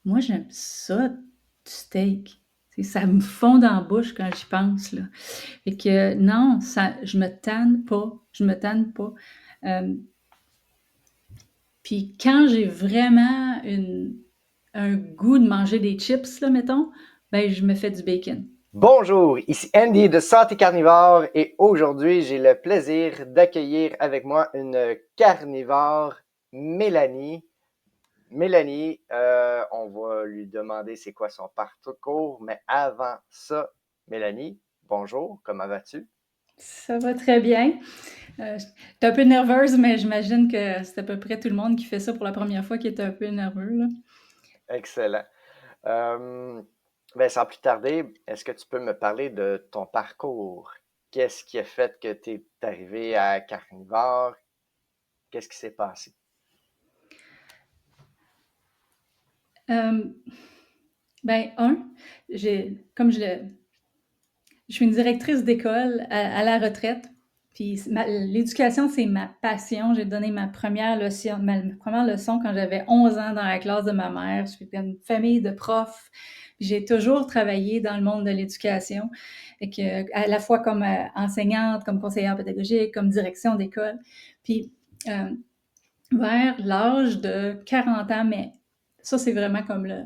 Moi, j'aime ça, du steak. Ça me fond dans la bouche quand j'y pense, là. Fait que non, ça, je me tanne pas. Je me tanne pas. Euh, Puis quand j'ai vraiment un goût de manger des chips, là, mettons, ben je me fais du bacon. Bonjour, ici Andy de Santé Carnivore et aujourd'hui j'ai le plaisir d'accueillir avec moi une carnivore, Mélanie. Mélanie, on va lui demander c'est quoi son parcours, mais avant ça, Mélanie, bonjour, comment vas-tu? Ça va très bien. J'étais un peu nerveuse, mais j'imagine que c'est à peu près tout le monde qui fait ça pour la première fois qui est un peu nerveux, là. Excellent. Euh, Sans plus tarder, est-ce que tu peux me parler de ton parcours? Qu'est-ce qui a fait que tu es arrivé à carnivore? Qu'est-ce qui s'est passé? Euh, ben, comme je suis une directrice d'école à la retraite, puis l'éducation, c'est ma passion. J'ai donné ma première leçon quand j'avais 11 ans dans la classe de ma mère. Je suis une famille de profs. J'ai toujours travaillé dans le monde de l'éducation, et que, à la fois comme enseignante, comme conseillère pédagogique, comme direction d'école. Puis, euh, vers l'âge de 40 ans, mais ça, c'est vraiment comme le,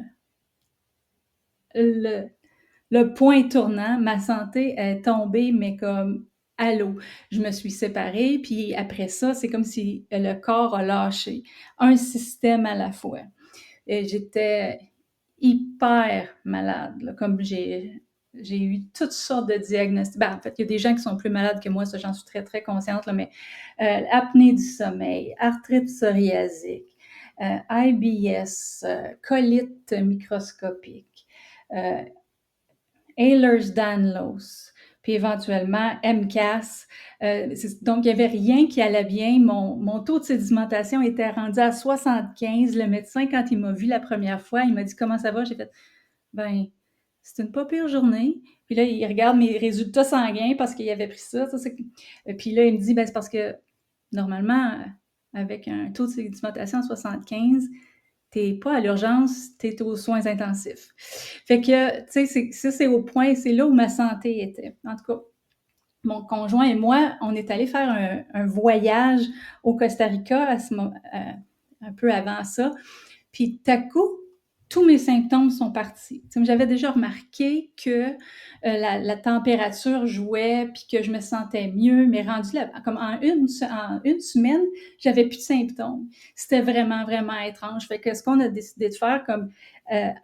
le point tournant. Ma santé est tombée, mais comme à l'eau. Je me suis séparée, puis après ça, c'est comme si le corps a lâché, un système à la fois. Et j'étais hyper malade, là, comme j'ai eu toutes sortes de diagnostics. Ben, en fait, il y a des gens qui sont plus malades que moi, ça j'en suis très, très consciente, là, mais apnée du sommeil, arthrite psoriasique, IBS, colite microscopique, euh, Ehlers-Danlos, puis éventuellement MCAS. Donc, il n'y avait rien qui allait bien. Mon taux de sédimentation était rendu à 75. Le médecin, quand il m'a vu la première fois, il m'a dit comment ça va. J'ai fait, ben, c'est une pas pire journée. Puis là, il regarde mes résultats sanguins parce qu'il avait pris ça. Puis là, il me dit, ben, c'est parce que normalement, avec un taux de sédimentation à 75, t'es pas à l'urgence, t'es aux soins intensifs. Fait que, tu sais, ça, c'est au point, c'est là où ma santé était. En tout cas, mon conjoint et moi, on est allés faire un voyage au Costa Rica un peu avant ça. Puis, tout à coup, tous mes symptômes sont partis. J'avais déjà remarqué que la température jouait, puis que je me sentais mieux, mais rendu là, comme en une semaine, j'avais plus de symptômes. C'était vraiment, vraiment étrange. Fait que ce qu'on a décidé de faire, comme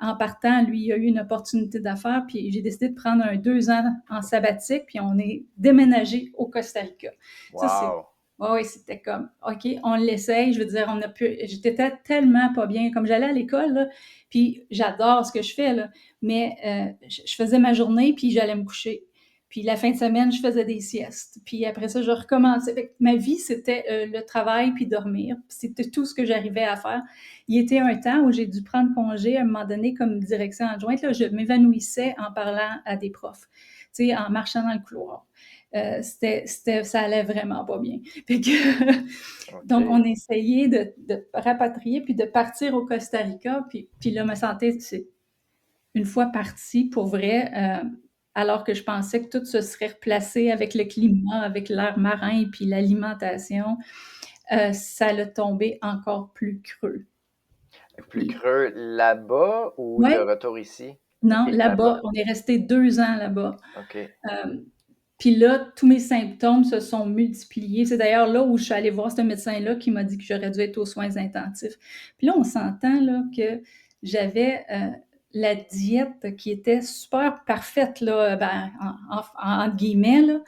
en partant, lui, il a eu une opportunité d'affaires, puis j'ai décidé de prendre 2 ans en sabbatique, puis on est déménagé au Costa Rica. Ça, c'est Wow! oui, c'était comme, OK, on l'essaye. Je veux dire, j'étais tellement pas bien. Comme j'allais à l'école, là, puis j'adore ce que je fais, là, mais je faisais ma journée, puis j'allais me coucher. Puis la fin de semaine, je faisais des siestes. Puis après ça, je recommençais. Fait que ma vie, c'était le travail puis dormir. Puis c'était tout ce que j'arrivais à faire. Il y était un temps où j'ai dû prendre congé à un moment donné comme direction adjointe. Là, je m'évanouissais en parlant à des profs, tu sais, en marchant dans le couloir. Ça allait vraiment pas bien. Fait que, donc, on OK. a essayé de rapatrier puis de partir au Costa Rica. Puis là, ma santé, c'est une fois partie pour vrai, alors que je pensais que tout se serait replacé avec le climat, avec l'air marin puis l'alimentation, ça l'a tombé encore plus creux. Plus Puis, creux là-bas ou de ouais, retour ici? non, OK, là-bas. là-bas, on est resté 2 ans là-bas. OK. Euh, Puis là, tous mes symptômes se sont multipliés. C'est d'ailleurs là où je suis allée voir ce médecin-là qui m'a dit que j'aurais dû être aux soins intensifs. Puis là, on s'entend là, que j'avais la diète qui était super parfaite, là, ben, entre guillemets. Là.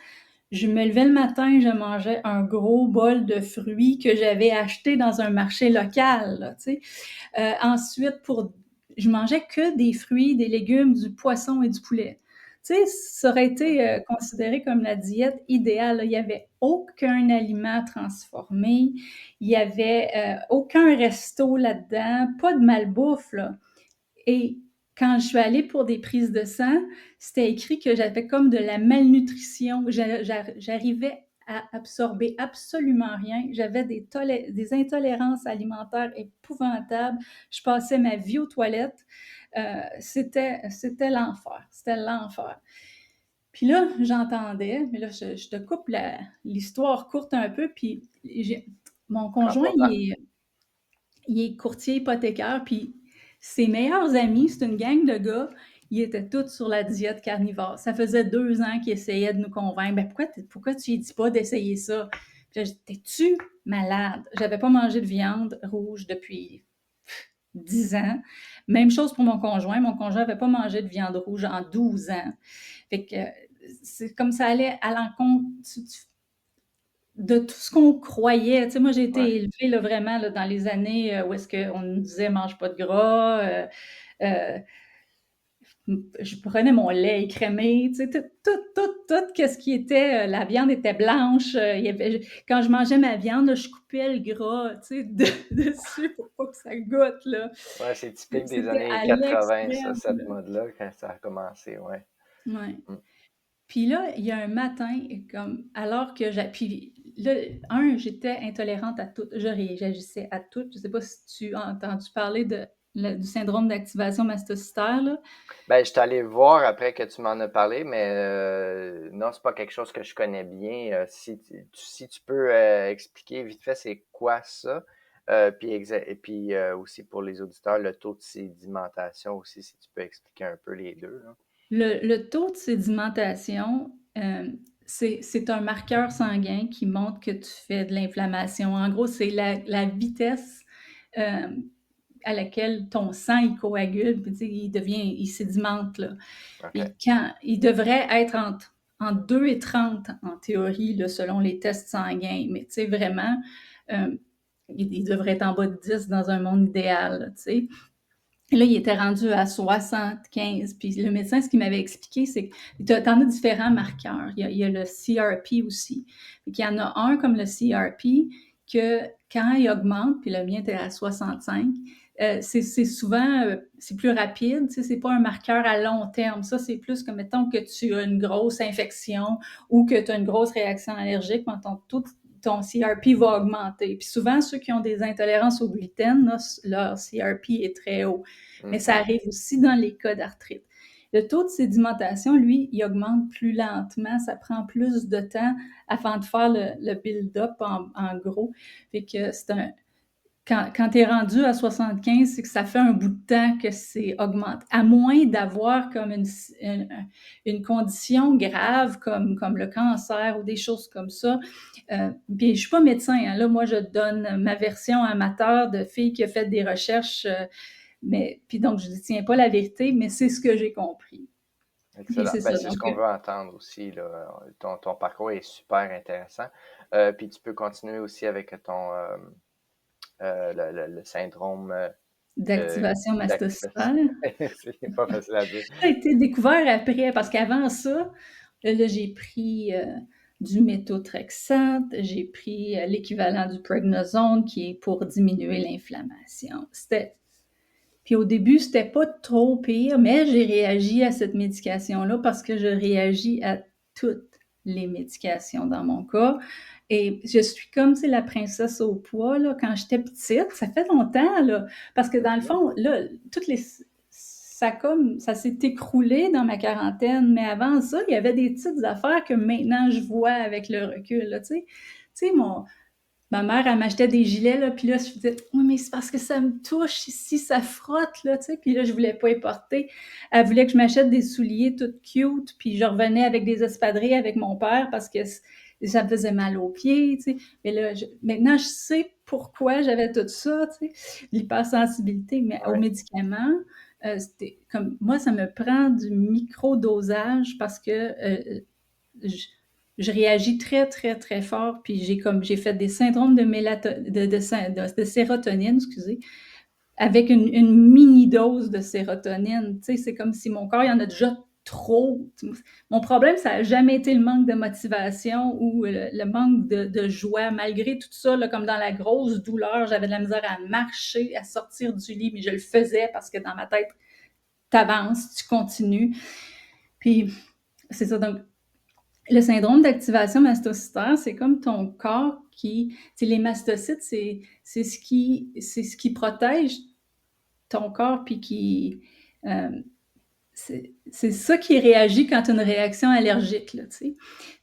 Je me levais le matin, je mangeais un gros bol de fruits que j'avais acheté dans un marché local. Là, tu sais. Ensuite, je mangeais que des fruits, des légumes, du poisson et du poulet. Tu sais, ça aurait été considéré comme la diète idéale. Là. Il n'y avait aucun aliment transformé, il n'y avait aucun resto là-dedans, pas de malbouffe. Là. Et quand je suis allée pour des prises de sang, c'était écrit que j'avais comme de la malnutrition. J'arrivais absorber absolument rien. J'avais des intolérances alimentaires épouvantables. Je passais ma vie aux toilettes. C'était l'enfer. C'était l'enfer. Puis là, j'entendais, mais là, je te coupe l'histoire courte un peu, puis mon Prends conjoint, ton temps. il est courtier hypothécaire, puis ses meilleurs amis, c'est une gang de gars, ils étaient tous sur la diète carnivore. Ça faisait 2 ans qu'ils essayaient de nous convaincre. Ben pourquoi tu lui dis pas d'essayer ça? Puis là, t'es-tu malade? J'avais pas mangé de viande rouge depuis 10 ans. Même chose pour mon conjoint. Mon conjoint n'avait pas mangé de viande rouge en 12 ans. Fait que c'est comme ça allait à l'encontre de tout ce qu'on croyait. Tu sais, moi, j'ai Ouais. été élevée là, vraiment là, dans les années où est-ce qu'on nous disait mange pas de gras. Euh, je prenais mon lait écrémé, tu sais, tout, qu'est-ce qui était, la viande était blanche. Quand je mangeais ma viande, je coupais le gras, tu sais, dessus pour pas que ça goûte, là. Ouais, c'est typique des C'était années à 80, ça, l'extrême, cette là. mode-là, quand ça a commencé, ouais. Ouais. Mm. Puis là, il y a un matin, comme alors que puis là, j'étais intolérante à tout, je réagissais à tout. Je sais pas si tu as entendu parler du syndrome d'activation mastocytaire, là. Ben, je suis allé voir après que tu m'en as parlé, mais non, c'est pas quelque chose que je connais bien. Si tu peux expliquer vite fait c'est quoi ça, et puis aussi pour les auditeurs, le taux de sédimentation aussi, si tu peux expliquer un peu les deux, là. Le taux de sédimentation, c'est un marqueur sanguin qui montre que tu fais de l'inflammation. En gros, c'est la vitesse à laquelle ton sang il coagule, puis il sédimente, là. OK. Puis quand il devrait être entre 2 et 30 en théorie, là, selon les tests sanguins, mais tu sais, vraiment, euh, il devrait être en bas de 10 dans un monde idéal, tu sais. Là, il était rendu à 75. Puis le médecin, ce qu'il m'avait expliqué, c'est que tu en as différents marqueurs. Il y a le CRP aussi. Il y en a un comme le CRP que quand il augmente, puis le mien était à 65, c'est souvent, c'est plus rapide, tu sais, c'est pas un marqueur à long terme. Ça, c'est plus comme, mettons, que tu as une grosse infection ou que tu as une grosse réaction allergique, quand ton CRP va augmenter. Puis souvent, ceux qui ont des intolérances au gluten, là, leur CRP est très haut. Mais ça Mhm. arrive aussi dans les cas d'arthrite. Le taux de sédimentation, lui, il augmente plus lentement. Ça prend plus de temps afin de faire le build-up en gros. Fait que quand tu es rendu à 75, c'est que ça fait un bout de temps que c'est augmenté. À moins d'avoir comme une condition grave comme le cancer ou des choses comme ça. Puis je ne suis pas médecin. Hein. Là, moi, je donne ma version amateur de fille qui a fait des recherches. Mais puis donc, je ne détiens pas la vérité, mais c'est ce que j'ai compris. Puis Excellent. c'est Ben, ça. c'est ce Donc, qu'on veut entendre aussi, là. Ton parcours est super intéressant. Puis tu peux continuer aussi avec le syndrome d'activation d'activation. mastocytaire. C'est pas facile à dire. Ça a été découvert après, parce qu'avant ça, là, j'ai pris du méthotrexate, j'ai pris l'équivalent du prednisone qui est pour diminuer l'inflammation. Puis au début, c'était pas trop pire, mais j'ai réagi à cette médication-là parce que je réagis à toutes les médications dans mon cas. Et je suis comme, c'est la princesse au poids, là, quand j'étais petite. Ça fait longtemps, là. Parce que dans le Mhm. fond, là, ça s'est écroulé dans ma quarantaine. Mais avant ça, il y avait des petites affaires que maintenant je vois avec le recul, là, tu sais. Tu sais, ma mère, elle m'achetait des gilets, là, puis là, je disais, oui, mais c'est parce que ça me touche ici, ça frotte, là, tu sais, puis là, je voulais pas y porter. Elle voulait que je m'achète des souliers tout cute, puis je revenais avec des espadrilles avec mon père parce que ça me faisait mal aux pieds, tu sais. Mais là, maintenant, je sais pourquoi j'avais tout ça, tu sais, l'hypersensibilité, mais aux Ouais. médicaments, c'était comme, moi, ça me prend du micro-dosage parce que je, je réagis très, très, très fort. Puis j'ai fait des syndromes de sérotonine, excusez, avec une mini dose de sérotonine. Tu sais, c'est comme si mon corps, il y en a déjà trop. Mon problème, ça n'a jamais été le manque de motivation ou le manque de joie, malgré tout ça, là, comme dans la grosse douleur, j'avais de la misère à marcher, à sortir du lit, mais je le faisais parce que dans ma tête, tu avances, tu continues. Puis c'est ça. Donc, Le syndrome d'activation mastocytaire, c'est comme ton corps qui... Les mastocytes, c'est ce qui protège ton corps, puis qui... c'est ça qui réagit quand tu as une réaction allergique, là, tu sais.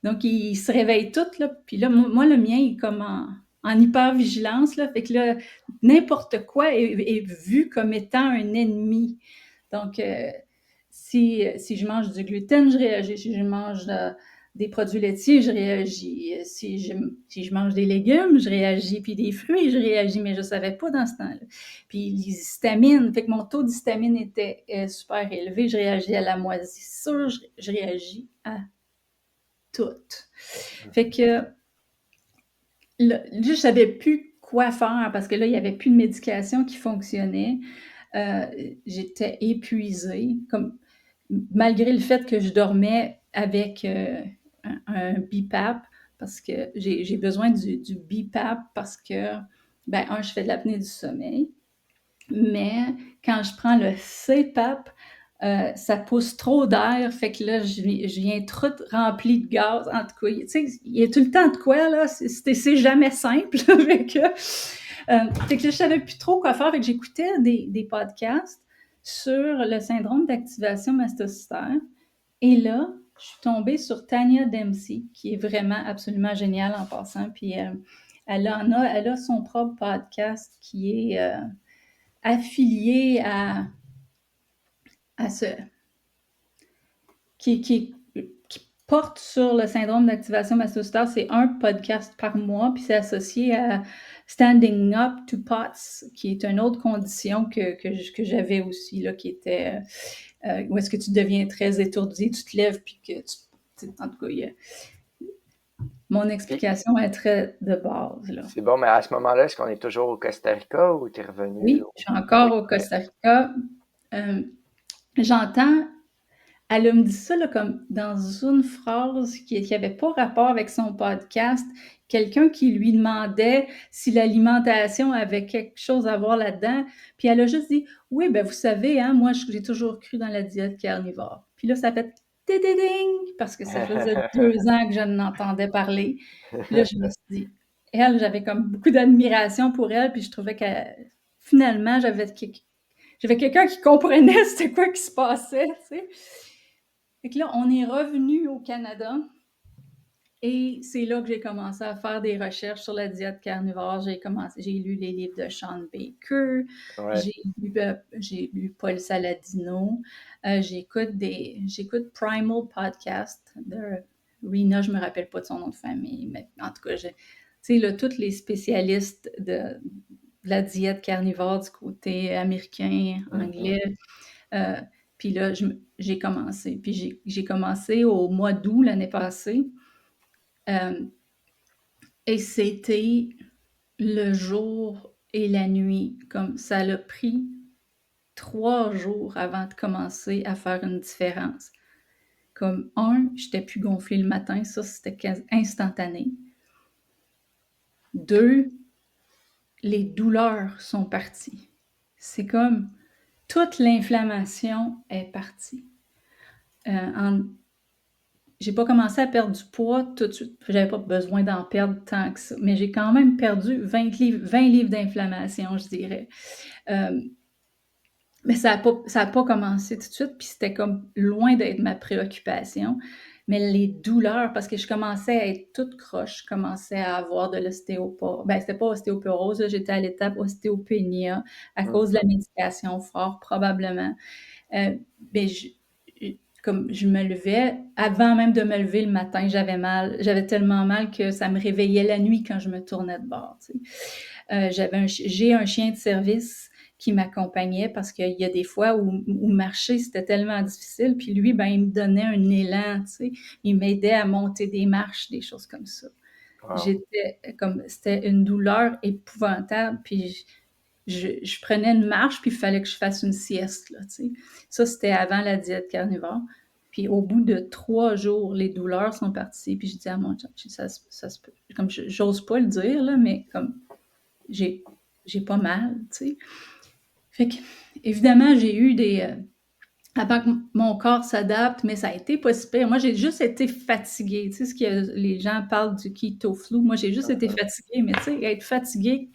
Donc, ils se réveillent toutes, là. Puis là, moi, le mien, il est comme en hyper-vigilance, là. Fait que là, n'importe quoi est vu comme étant un ennemi. Donc, si je mange du gluten, je réagis. Si je mange des produits laitiers, je réagis. Si je mange des légumes, je réagis. Puis des fruits, je réagis. Mais je ne savais pas dans ce temps-là. Puis les histamines, fait que mon taux d'histamine était super élevé. Je réagis à la moisissure, je réagis à tout. Fait que là, je ne savais plus quoi faire parce que là, il n'y avait plus de médication qui fonctionnait. J'étais épuisée, malgré le fait que je dormais avec un BiPAP, parce que j'ai besoin du BiPAP parce que, je fais de l'apnée du sommeil, mais quand je prends le CPAP, ça pousse trop d'air, fait que là, je viens trop rempli de gaz. En tout cas, tu sais, il y a tout le temps de quoi, là, c'est jamais simple. Fait que je ne savais plus trop quoi faire, fait que j'écoutais des podcasts sur le syndrome d'activation mastocytaire. Et là, je suis tombée sur Tanya Dempsey, qui est vraiment absolument géniale en passant. Puis elle a son propre podcast qui est affilié à ce... qui porte sur le syndrome d'activation mastocytaire. C'est un podcast par mois, puis c'est associé à Standing Up to POTS, qui est une autre condition que j'avais aussi, là, qui était où est-ce que tu deviens très étourdi, tu te lèves, puis que en tout cas, mon explication est très de base, là. C'est bon, mais à ce moment-là, est-ce qu'on est toujours au Costa Rica ou tu es revenu? Oui, je suis encore au Costa Rica. J'entends... Elle me dit ça là, comme dans une phrase qui n'avait pas rapport avec son podcast. Quelqu'un qui lui demandait si l'alimentation avait quelque chose à voir là-dedans. Puis elle a juste dit, oui, vous savez, hein, moi, j'ai toujours cru dans la diète carnivore. Puis là, ça fait ding, parce que ça faisait 2 ans que je n'entendais parler. Puis là, je me suis dit, j'avais comme beaucoup d'admiration pour elle, puis je trouvais que finalement, j'avais quelqu'un qui comprenait c'était quoi qui se passait, tu sais. Fait que là, on est revenu au Canada et c'est là que j'ai commencé à faire des recherches sur la diète carnivore. J'ai lu les livres de Sean Baker, Ouais. j'ai lu Paul Saladino, j'écoute Primal Podcast de Rena, je me rappelle pas de son nom de famille, mais en tout cas, tu sais, là, tous les spécialistes de la diète carnivore du côté américain, anglais. Puis là, j'ai commencé. Puis j'ai commencé au mois d'août l'année passée. Et c'était le jour et la nuit. Comme ça l'a pris 3 jours avant de commencer à faire une différence. Comme j'étais plus gonflée le matin. Ça, c'était instantané. 2, les douleurs sont parties. C'est comme toute l'inflammation est partie. J'ai pas commencé à perdre du poids tout de suite. J'avais pas besoin d'en perdre tant que ça. Mais j'ai quand même perdu 20 livres d'inflammation, je dirais. Mais ça a pas commencé tout de suite, puis c'était comme loin d'être ma préoccupation. Mais les douleurs, parce que je commençais à être toute croche, je commençais à avoir de l'ostéoporose. C'était pas ostéoporose, j'étais à l'étape ostéopénia à cause de la médication fort, probablement. Comme je me levais, avant même de me lever le matin, j'avais mal. J'avais tellement mal que ça me réveillait la nuit quand je me tournais de bord. Tu sais. J'ai un chien de service qui m'accompagnait parce qu'il y a des fois où marcher, c'était tellement difficile. Puis lui, il me donnait un élan, tu sais. Il m'aidait à monter des marches, des choses comme ça. Wow. C'était une douleur épouvantable. Puis je prenais une marche, puis il fallait que je fasse une sieste, là, tu sais. Ça, c'était avant la diète carnivore. Puis au bout de 3 jours, les douleurs sont parties. Puis je dis à mon chum, ça se peut. Comme j'ose pas le dire, là, mais comme j'ai pas mal, tu sais. Fait que, évidemment, j'ai eu avant que mon corps s'adapte, mais ça a été pas si pire. Moi, j'ai juste été fatiguée. Tu sais, les gens parlent du keto flu. Moi, j'ai juste été fatiguée, mais tu sais, être fatiguée,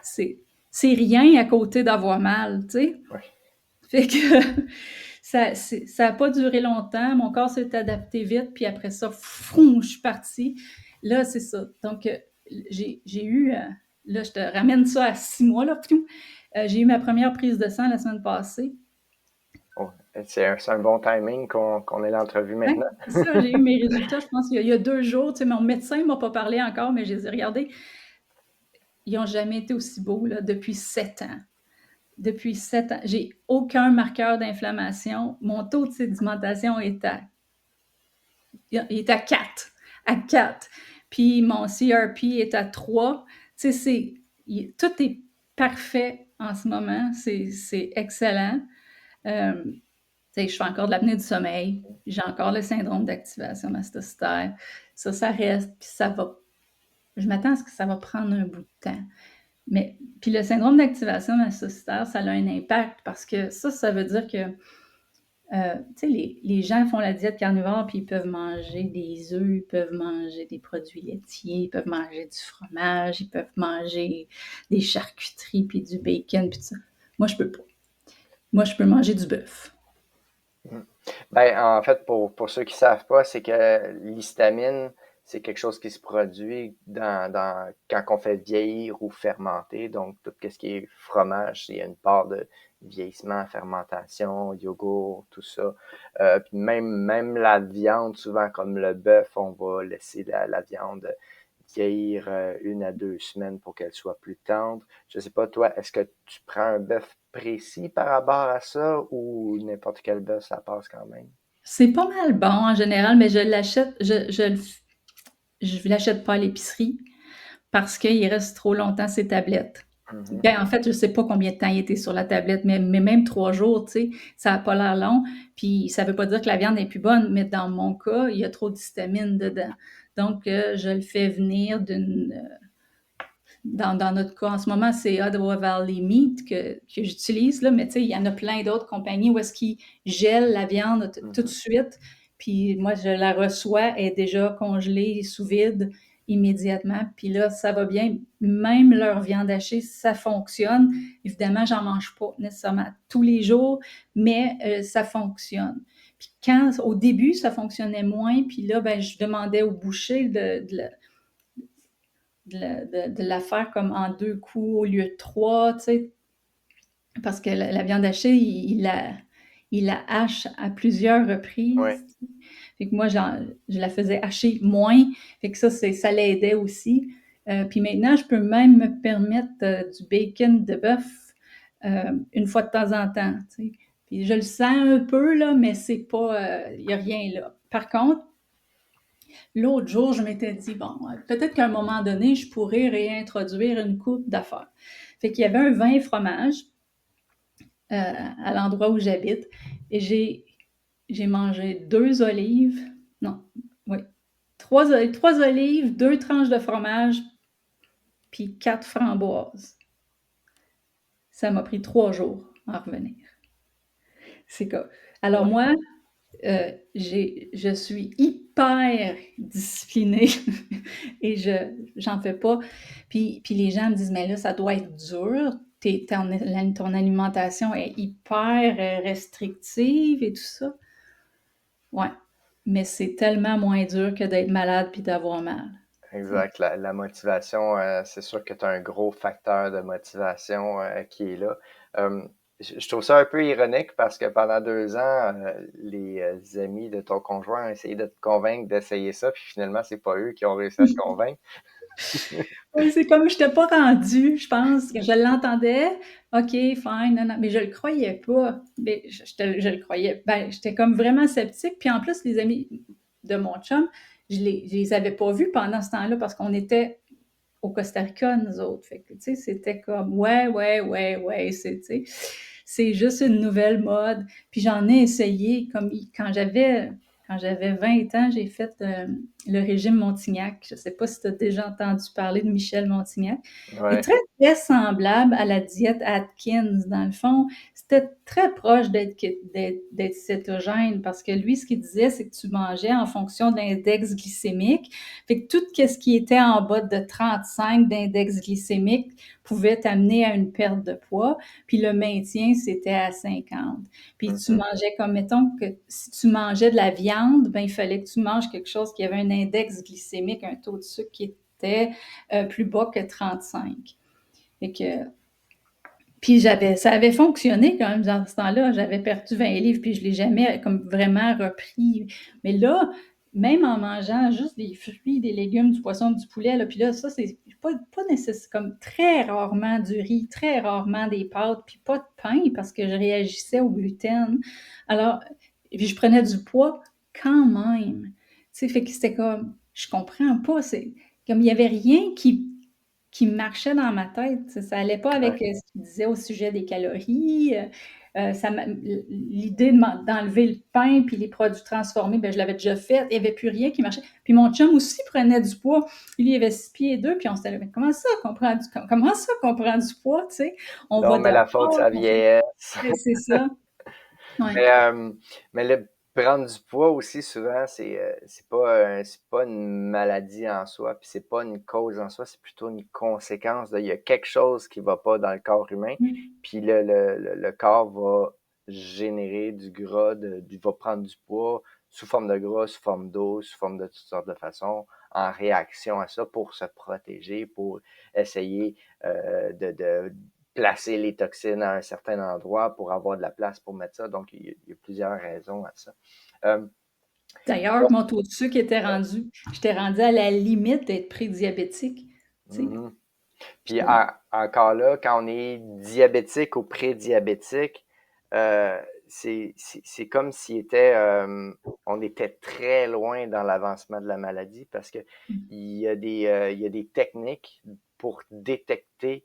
c'est rien à côté d'avoir mal, tu sais. Oui. Fait que ça a pas duré longtemps. Mon corps s'est adapté vite, puis après ça, froum, je suis partie. Là, c'est ça. Donc, j'ai eu, là, je te ramène ça à 6 mois, là, j'ai eu ma première prise de sang la semaine passée. Oh, c'est un bon timing qu'on ait l'entrevue Ouais, maintenant. c'est ça, j'ai eu mes résultats, je pense, il y a 2 jours. Tu sais, mon médecin ne m'a pas parlé encore, mais je les ai regardés. Ils n'ont jamais été aussi beaux là, depuis 7 ans. Depuis 7 ans, j'ai aucun marqueur d'inflammation. Mon taux de sédimentation est il est à 4. À 4. Puis mon CRP est à 3. Tu sais, tout est parfait en ce moment. C'est excellent. Je fais encore de l'apnée du sommeil. J'ai encore le syndrome d'activation mastécitaire. Ça reste, puis ça va. Je m'attends à ce que ça va prendre un bout de temps. Mais, puis le syndrome d'activation mastécitaire, ça a un impact parce que ça veut dire que les gens font la diète carnivore, puis ils peuvent manger des œufs, ils peuvent manger des produits laitiers, ils peuvent manger du fromage, ils peuvent manger des charcuteries, puis du bacon, puis tout ça. Moi, je peux pas. Moi, je peux manger du bœuf. Ben, en fait, pour ceux qui savent pas, c'est que l'histamine, c'est quelque chose qui se produit quand on fait vieillir ou fermenter. Donc, tout ce qui est fromage, il y a une part de vieillissement, fermentation, yogourt, tout ça. Puis même la viande, souvent comme le bœuf, on va laisser la viande vieillir 1 à 2 semaines pour qu'elle soit plus tendre. Je sais pas, toi, est-ce que tu prends un bœuf précis par rapport à ça ou n'importe quel bœuf, ça passe quand même? C'est pas mal bon en général, mais je l'achète pas à l'épicerie parce qu'il reste trop longtemps ses tablettes. Ben, en fait, je sais pas combien de temps il était sur la tablette, mais même 3 jours, tu sais, ça a pas l'air long. Puis ça veut pas dire que la viande est plus bonne, mais dans mon cas, il y a trop d'histamine dedans. Donc, je le fais venir dans notre cas, en ce moment, c'est Ottawa Valley Meat que j'utilise, là, mais tu sais, il y en a plein d'autres compagnies où est-ce qu'ils gèlent la viande tout de suite. Puis moi, je la reçois, elle est déjà congelée, sous vide, immédiatement. Puis là, ça va bien. Même leur viande hachée, ça fonctionne. Évidemment, j'en mange pas nécessairement tous les jours, mais ça fonctionne. Puis au début, ça fonctionnait moins, puis là, ben, je demandais au boucher de la faire comme en 2 coups au lieu de 3, tu sais, parce que la viande hachée, il la hache à plusieurs Ouais, reprises. Fait que moi, je la faisais hacher moins. Fait que ça l'aidait aussi. Puis maintenant, je peux même me permettre du bacon de bœuf une fois de temps en temps, tu sais. Puis je le sens un peu, là, mais c'est pas, il n'y a rien là. Par contre, l'autre jour, je m'étais dit, bon, peut-être qu'à un moment donné, je pourrais réintroduire une coupe d'affaires. Fait qu'il y avait un vin et fromage à l'endroit où j'habite et j'ai mangé 2 olives, non, oui, 3 olives, 2 tranches de fromage, puis 4 framboises. Ça m'a pris 3 jours à en revenir. C'est quoi? Alors ouais. moi, je suis hyper disciplinée et j'en fais pas. Puis les gens me disent, mais là, ça doit être dur. Ton alimentation est hyper restrictive et tout ça. Ouais. Mais c'est tellement moins dur que d'être malade puis d'avoir mal. Exact. La motivation, c'est sûr que tu as un gros facteur de motivation qui est là. Je trouve ça un peu ironique parce que pendant 2 ans, les amis de ton conjoint ont essayé de te convaincre d'essayer ça, puis finalement, c'est pas eux qui ont réussi à te convaincre. Oui, c'est comme je n'étais pas rendue, je pense. Que je l'entendais, OK, fine, non, non, mais je le croyais pas. Mais je le croyais. Ben, j'étais comme vraiment sceptique. Puis en plus, les amis de mon chum, je les avais pas vus pendant ce temps-là parce qu'on était au Costa Rica, nous autres. Fait que, tu sais, c'était comme, ouais, ouais, ouais, ouais, tu sais, c'est juste une nouvelle mode. Puis j'en ai essayé, comme quand j'avais 20 ans, j'ai fait le régime Montignac. Je ne sais pas si tu as déjà entendu parler de Michel Montignac. Il est Ouais. très, très semblable à la diète Atkins. Dans le fond, c'était très proche d'être cétogène parce que lui, ce qu'il disait, c'est que tu mangeais en fonction de l'index glycémique. Fait que tout ce qui était en bas de 35 d'index glycémique pouvait t'amener à une perte de poids, puis le maintien, c'était à 50. Puis tu mangeais comme, mettons que si tu mangeais de la viande, ben il fallait que tu manges quelque chose qui avait un index glycémique, un taux de sucre qui était plus bas que 35. Fait que puis ça avait fonctionné quand même dans ce temps-là. J'avais perdu 20 livres, puis je l'ai jamais comme vraiment repris. Mais là, même en mangeant juste des fruits, des légumes, du poisson, du poulet, là, puis là, ça, c'est pas nécessaire, comme très rarement du riz, très rarement des pâtes, puis pas de pain parce que je réagissais au gluten. Alors, puis je prenais du poids quand même. Tu sais, fait que c'était comme, je comprends pas, c'est comme il y avait rien qui marchait dans ma tête. Ça allait pas avec Ouais. ce qu'il disait au sujet des calories. L'idée d'enlever le pain puis les produits transformés, ben, je l'avais déjà fait. Il n'y avait plus rien qui marchait. Puis mon chum aussi prenait du poids. Il avait 6 pieds 2, puis on s'était dit, comment ça qu'on prend du poids, tu sais? On Là, on va met la faute sur dehors, la vieillesse. c'est ça. Ouais. Mais, mais le prendre du poids aussi, souvent, c'est pas une maladie en soi, puis c'est pas une cause en soi, c'est plutôt une conséquence il y a quelque chose qui va pas dans le corps humain, puis le corps va générer du gras, il va prendre du poids sous forme de gras, sous forme d'eau, sous forme de toutes sortes de façons, en réaction à ça pour se protéger, pour essayer de placer les toxines à un certain endroit pour avoir de la place pour mettre ça. Donc, il y a plusieurs raisons à ça. D'ailleurs, Donc, mon taux de sucre j'étais rendue à la limite d'être prédiabétique. Tu sais. mhm. Puis encore là, quand on est diabétique ou prédiabétique, c'est comme si on était très loin dans l'avancement de la maladie parce que il y a des techniques pour détecter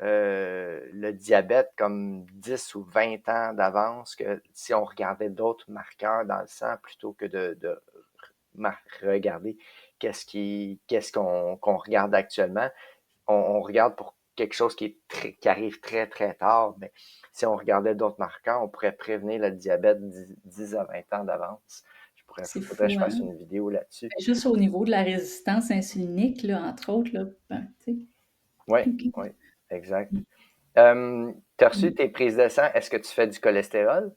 le diabète comme 10 ou 20 ans d'avance que si on regardait d'autres marqueurs dans le sang plutôt que de regarder qu'est-ce qu'on regarde actuellement. On regarde pour quelque chose qui arrive très, très tard, mais si on regardait d'autres marqueurs, on pourrait prévenir le diabète 10 à 20 ans d'avance. C'est Faudrait que je fou, fasse hein? une vidéo là-dessus. Ben, juste au niveau de la résistance insulinique, là, entre autres, là, ben, tu Oui, sais. oui, exact. OK. Tu as reçu tes prises de sang. Est-ce que tu fais du cholestérol?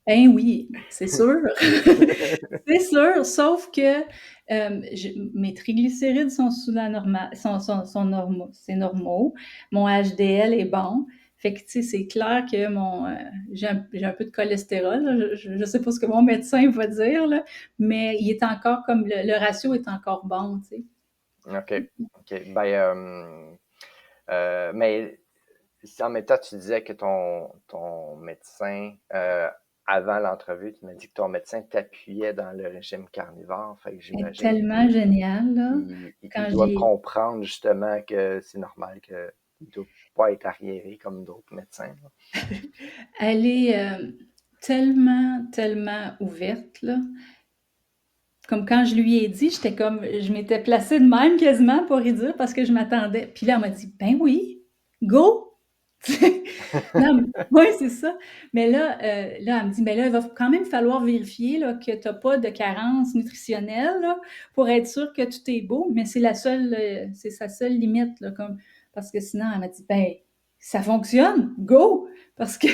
Ben oui, c'est sûr. C'est sûr, sauf que mes triglycérides sont sous la normale, sont normaux, c'est normaux. Mon HDL est bon. Fait que, tu sais, c'est clair que j'ai un peu de cholestérol, là. Je ne sais pas ce que mon médecin va dire, là, mais il est encore comme le ratio est encore bon, tu sais. OK. OK. Mais en même temps, tu disais que ton médecin, avant l'entrevue, tu m'as dit que ton médecin t'appuyait dans le régime carnivore. Fait que Elle est j'imagine tellement géniale, là. il Quand doit j'ai comprendre justement que c'est normal qu'il ne doit pas être arriéré comme d'autres médecins. Là. Elle est tellement, tellement ouverte, là. Comme quand je lui ai dit, j'étais comme, je m'étais placée de même quasiment pour y dire parce que je m'attendais. Puis là, elle m'a dit, ben oui, go! Non, oui, c'est ça. Mais là, elle me dit, mais là, il va quand même falloir vérifier là, que tu n'as pas de carence nutritionnelle là, pour être sûr que tout est beau. Mais c'est sa seule limite. Là, comme, parce que sinon, elle m'a dit, ben, ça fonctionne, go! Parce que,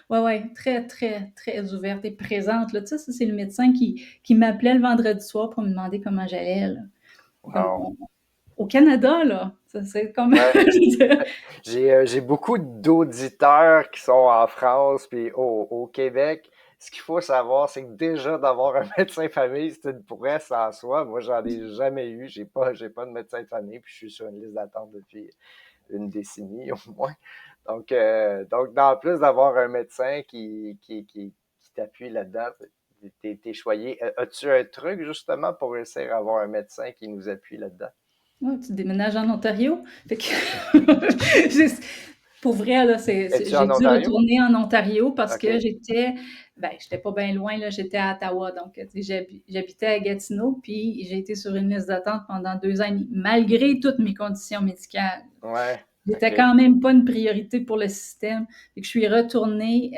ouais, très, très, très ouverte et présente. Là. Tu sais, ça, c'est le médecin qui m'appelait le vendredi soir pour me demander comment j'allais. Là. Comme Wow. au Canada, là. Ça, c'est comme. Ouais. J'ai beaucoup d'auditeurs qui sont en France puis au Québec. Ce qu'il faut savoir, c'est que déjà d'avoir un médecin famille, c'est une prouesse en soi. Moi, j'en ai jamais eu. J'ai pas de médecin de famille, puis je suis sur une liste d'attente depuis une décennie au moins. Donc en plus d'avoir un médecin qui t'appuie là-dedans, t'es choyé. As-tu un truc justement pour réussir à avoir un médecin qui nous appuie là-dedans? Ouais, tu déménages en Ontario? Fait que pour vrai, là, Es-tu j'ai en dû Ontario? retourner en Ontario parce que OK. j'étais pas bien loin, là, j'étais à Ottawa, donc tu sais, j'habitais à Gatineau, puis j'ai été sur une liste d'attente pendant 2 ans et demi, malgré toutes mes conditions médicales. Ouais. J'étais OK. quand même pas une priorité pour le système. Fait que je suis retournée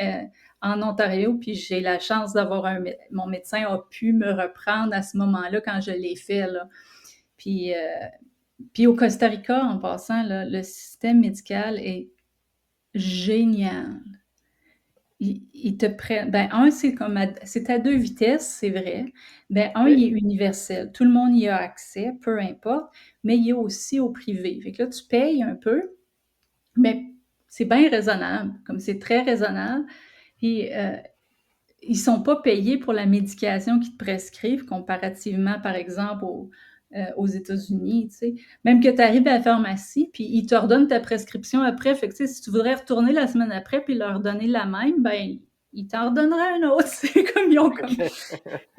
en Ontario, puis j'ai la chance d'avoir mon médecin a pu me reprendre à ce moment-là quand je l'ai fait, là. Puis, puis au Costa Rica, en passant, là, le système médical est génial. Ils te prennent. Ben, c'est à deux vitesses, c'est vrai. Ben, il OK. est universel. Tout le monde y a accès, peu importe, mais il y a aussi au privé. Fait que là, tu payes un peu, mais c'est bien raisonnable, comme c'est très raisonnable. Puis, ils sont pas payés pour la médication qu'ils te prescrivent comparativement, par exemple, aux États-Unis, tu sais. Même que tu arrives à la pharmacie, puis ils te redonnent ta prescription après. Fait que, tu sais, si tu voudrais retourner la semaine après puis leur donner la même, ben, ils t'en redonneraient un autre. C'est comme ils ont comme. OK.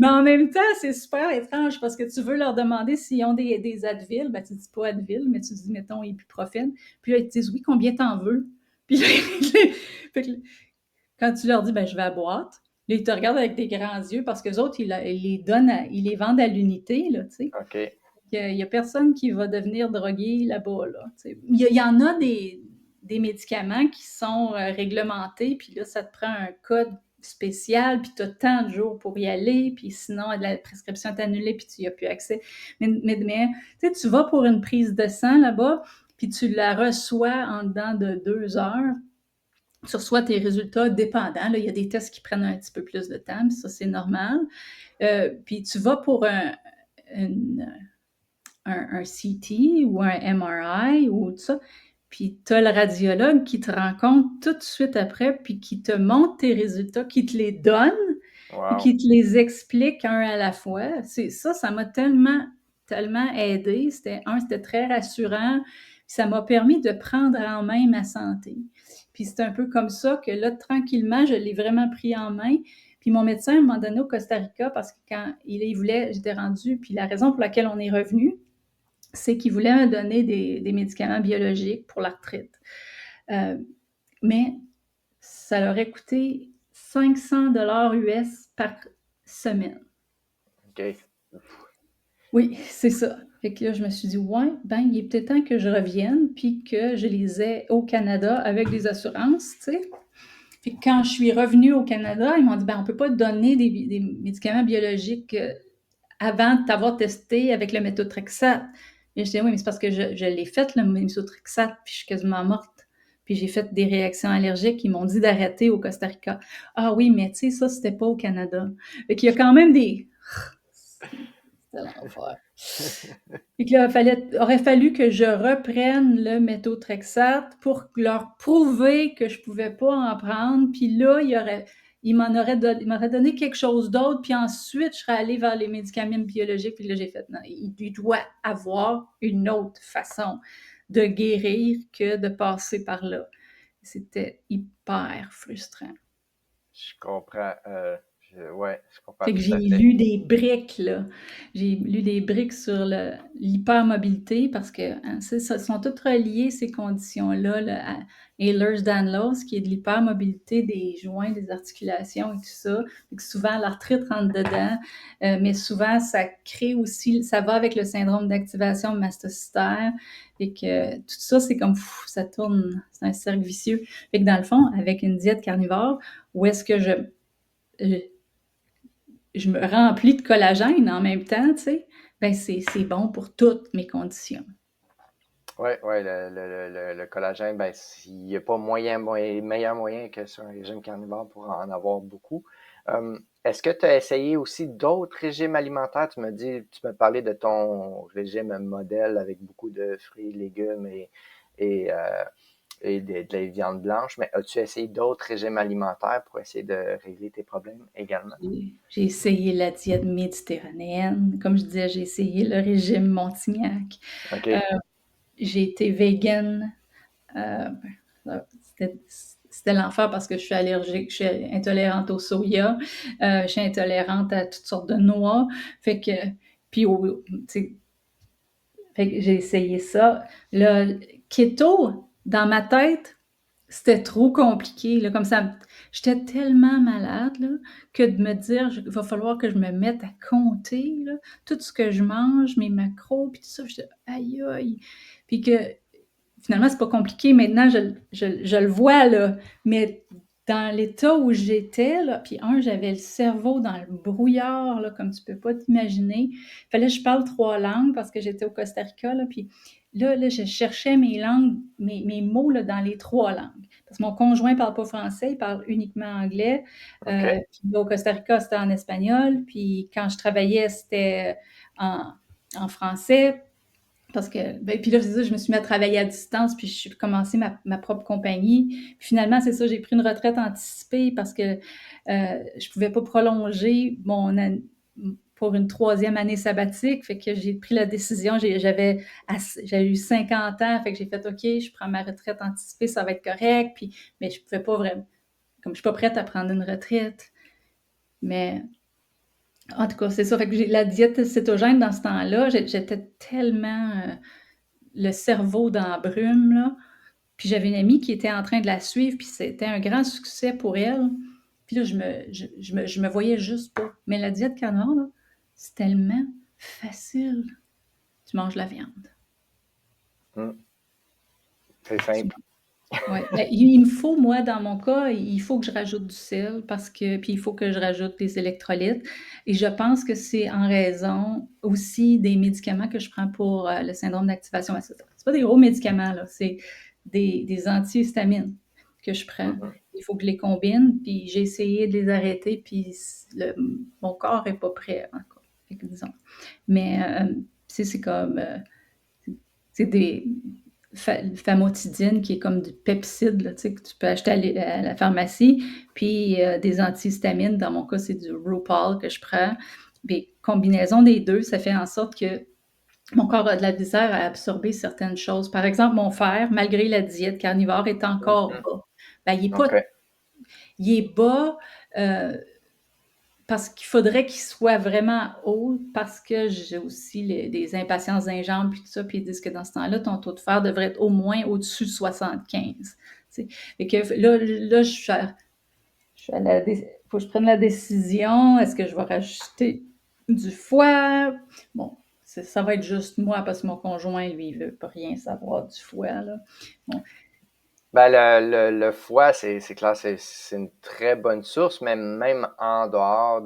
Mais en même temps, c'est super étrange parce que tu veux leur demander s'ils ont des Advil. Ben, tu dis pas Advil, mais tu dis, mettons, ibuprofène. Puis là, ils te disent, oui, combien t'en veux? Puis là, fait que quand tu leur dis, ben, je vais à la boîte, là, ils te regardent avec des grands yeux parce que les autres, ils les vendent à l'unité, là, tu sais. OK. Il y a personne qui va devenir drogué là-bas, là. Tu sais. Il y en a des médicaments qui sont réglementés, puis là, ça te prend un code spécial, puis tu as tant de jours pour y aller, puis sinon, la prescription est annulée, puis tu n'y as plus accès. Mais tu sais, tu vas pour une prise de sang là-bas, puis tu la reçois en dedans de 2 heures. Tu reçois tes résultats dépendants. Là, il y a des tests qui prennent un petit peu plus de temps, puis ça, c'est normal. Puis tu vas pour un CT ou un MRI ou tout ça, puis tu as le radiologue qui te rencontre tout de suite après, puis qui te montre tes résultats, qui te les donne, puis Wow. qui te les explique un à la fois. Ça m'a tellement, tellement aidé. C'était très rassurant. Puis ça m'a permis de prendre en main ma santé. Puis c'est un peu comme ça que là, tranquillement, je l'ai vraiment pris en main. Puis mon médecin m'a donné au Costa Rica parce que quand il voulait, j'étais rendue, puis la raison pour laquelle on est revenu, c'est qu'il voulait me donner des médicaments biologiques pour l'arthrite. Euh, mais ça leur aurait coûté 500 $ US par semaine. OK. Oui, c'est ça. Fait que là, je me suis dit, ouais, ben, il est peut-être temps que je revienne, puis que je les ai au Canada avec des assurances, tu sais. Puis quand je suis revenue au Canada, ils m'ont dit, ben, on peut pas te donner des médicaments biologiques avant de t'avoir testé avec le méthotrexate. Et je dis, oui, mais c'est parce que je l'ai fait, le méthotrexate, puis je suis quasiment morte. Puis j'ai fait des réactions allergiques. Ils m'ont dit d'arrêter au Costa Rica. Ah oui, mais tu sais, ça, c'était pas au Canada. Fait qu'il y a quand même des. C'était l'enfer. Puis que là, aurait fallu que je reprenne le méthotrexate pour leur prouver que je pouvais pas en prendre. Puis là, il m'aurait donné quelque chose d'autre. Puis ensuite, je serais allée vers les médicaments biologiques. Puis là, j'ai fait, non, il doit avoir une autre façon de guérir que de passer par là. C'était hyper frustrant. Je comprends. Ouais, je comprends Fait que tout j'ai à fait. lu des briques, là. J'ai lu des briques sur l'hypermobilité parce que hein, sont toutes reliées, ces conditions-là, là, à Ehlers-Danlos, qui est de l'hypermobilité des joints, des articulations et tout ça. Fait que souvent, l'arthrite rentre dedans, mais souvent, ça crée aussi, ça va avec le syndrome d'activation mastocytaire. Fait que tout ça, c'est comme, ça tourne, c'est un cercle vicieux. Fait que dans le fond, avec une diète carnivore, où est-ce que je me remplis de collagène en même temps, tu sais, ben c'est bon pour toutes mes conditions. Ouais, ouais, le collagène, ben, il n'y a pas meilleur moyen que sur un régime carnivore pour en avoir beaucoup. Est-ce que tu as essayé aussi d'autres régimes alimentaires? Tu me parlais de ton régime modèle avec beaucoup de fruits, légumes et, euh, et de la viande blanche, mais as-tu essayé d'autres régimes alimentaires pour essayer de régler tes problèmes également? J'ai essayé la diète méditerranéenne. Comme je disais, j'ai essayé le régime Montignac. Euh, OK. j'ai été végane. Euh, c'était c'était l'enfer parce que je suis allergique, je suis intolérante au soya, je suis intolérante à toutes sortes de noix. Fait que, puis, tu sais, fait que j'ai essayé ça. Le keto, dans ma tête, c'était trop compliqué. Là, comme ça, j'étais tellement malade là, que de me dire, il va falloir que je me mette à compter là, tout ce que je mange, mes macros, puis tout ça. J'étais, aïe, aïe. Puis que finalement, c'est pas compliqué. Maintenant, je le vois, là. Mais dans l'état où j'étais, là, puis j'avais le cerveau dans le brouillard, là, comme tu peux pas t'imaginer. Fallait que je parle 3 langues parce que j'étais au Costa Rica, là, puis là, je cherchais mes langues, mes mots, là, dans les 3 langues. Parce que mon conjoint parle pas français, il parle uniquement anglais. OK. Puis là, au Costa Rica, c'était en espagnol. Puis quand je travaillais, c'était en français. Parce que, puis là, c'est ça, je me suis mis à travailler à distance, puis j'ai commencé ma propre compagnie. Puis finalement, c'est ça, j'ai pris une retraite anticipée parce que je pouvais pas prolonger pour une 3e année sabbatique. Fait que j'ai pris la décision, j'avais eu 50 ans, fait que j'ai fait OK, je prends ma retraite anticipée, ça va être correct. Puis, mais je pouvais pas vraiment, comme je suis pas prête à prendre une retraite. Mais en tout cas, c'est ça. Fait que la diète cétogène dans ce temps-là, j'étais tellement le cerveau dans la brume, là. Puis j'avais une amie qui était en train de la suivre, puis c'était un grand succès pour elle. Puis là, je me voyais juste pas. Mais la diète carnivore, là, c'est tellement facile. Tu manges la viande. Hmm. C'est simple. Ouais. Ben, il me faut, moi, dans mon cas, il faut que je rajoute du sel puis il faut que je rajoute des électrolytes. Et je pense que c'est en raison aussi des médicaments que je prends pour le syndrome d'activation ascétale. C'est pas des gros médicaments, là, c'est des antihistamines que je prends. Mhm. Il faut que je les combine, puis j'ai essayé de les arrêter, puis mon corps est pas prêt encore, disons. Mais c'est comme c'est des famotidine qui est comme du pepside là, que tu peux acheter à la pharmacie, puis des antihistamines. Dans mon cas, c'est du Rupall que je prends. Puis, combinaison des deux, ça fait en sorte que mon corps a de la misère à absorber certaines choses. Par exemple, mon fer, malgré la diète carnivore, est encore Mhm. bas. Ben, OK. il est bas parce qu'il faudrait qu'il soit vraiment haut, parce que j'ai aussi des impatiences d'un jambes puis tout ça, puis ils disent que dans ce temps-là, ton taux de fer devrait être au moins au-dessus de 75. Et que là, faut que je prenne la décision, est-ce que je vais rajouter du foie? Bon, ça va être juste moi, parce que mon conjoint, lui, il veut pas rien savoir du foie, là. Bon. Ben, le foie, c'est clair, c'est une très bonne source, mais même en dehors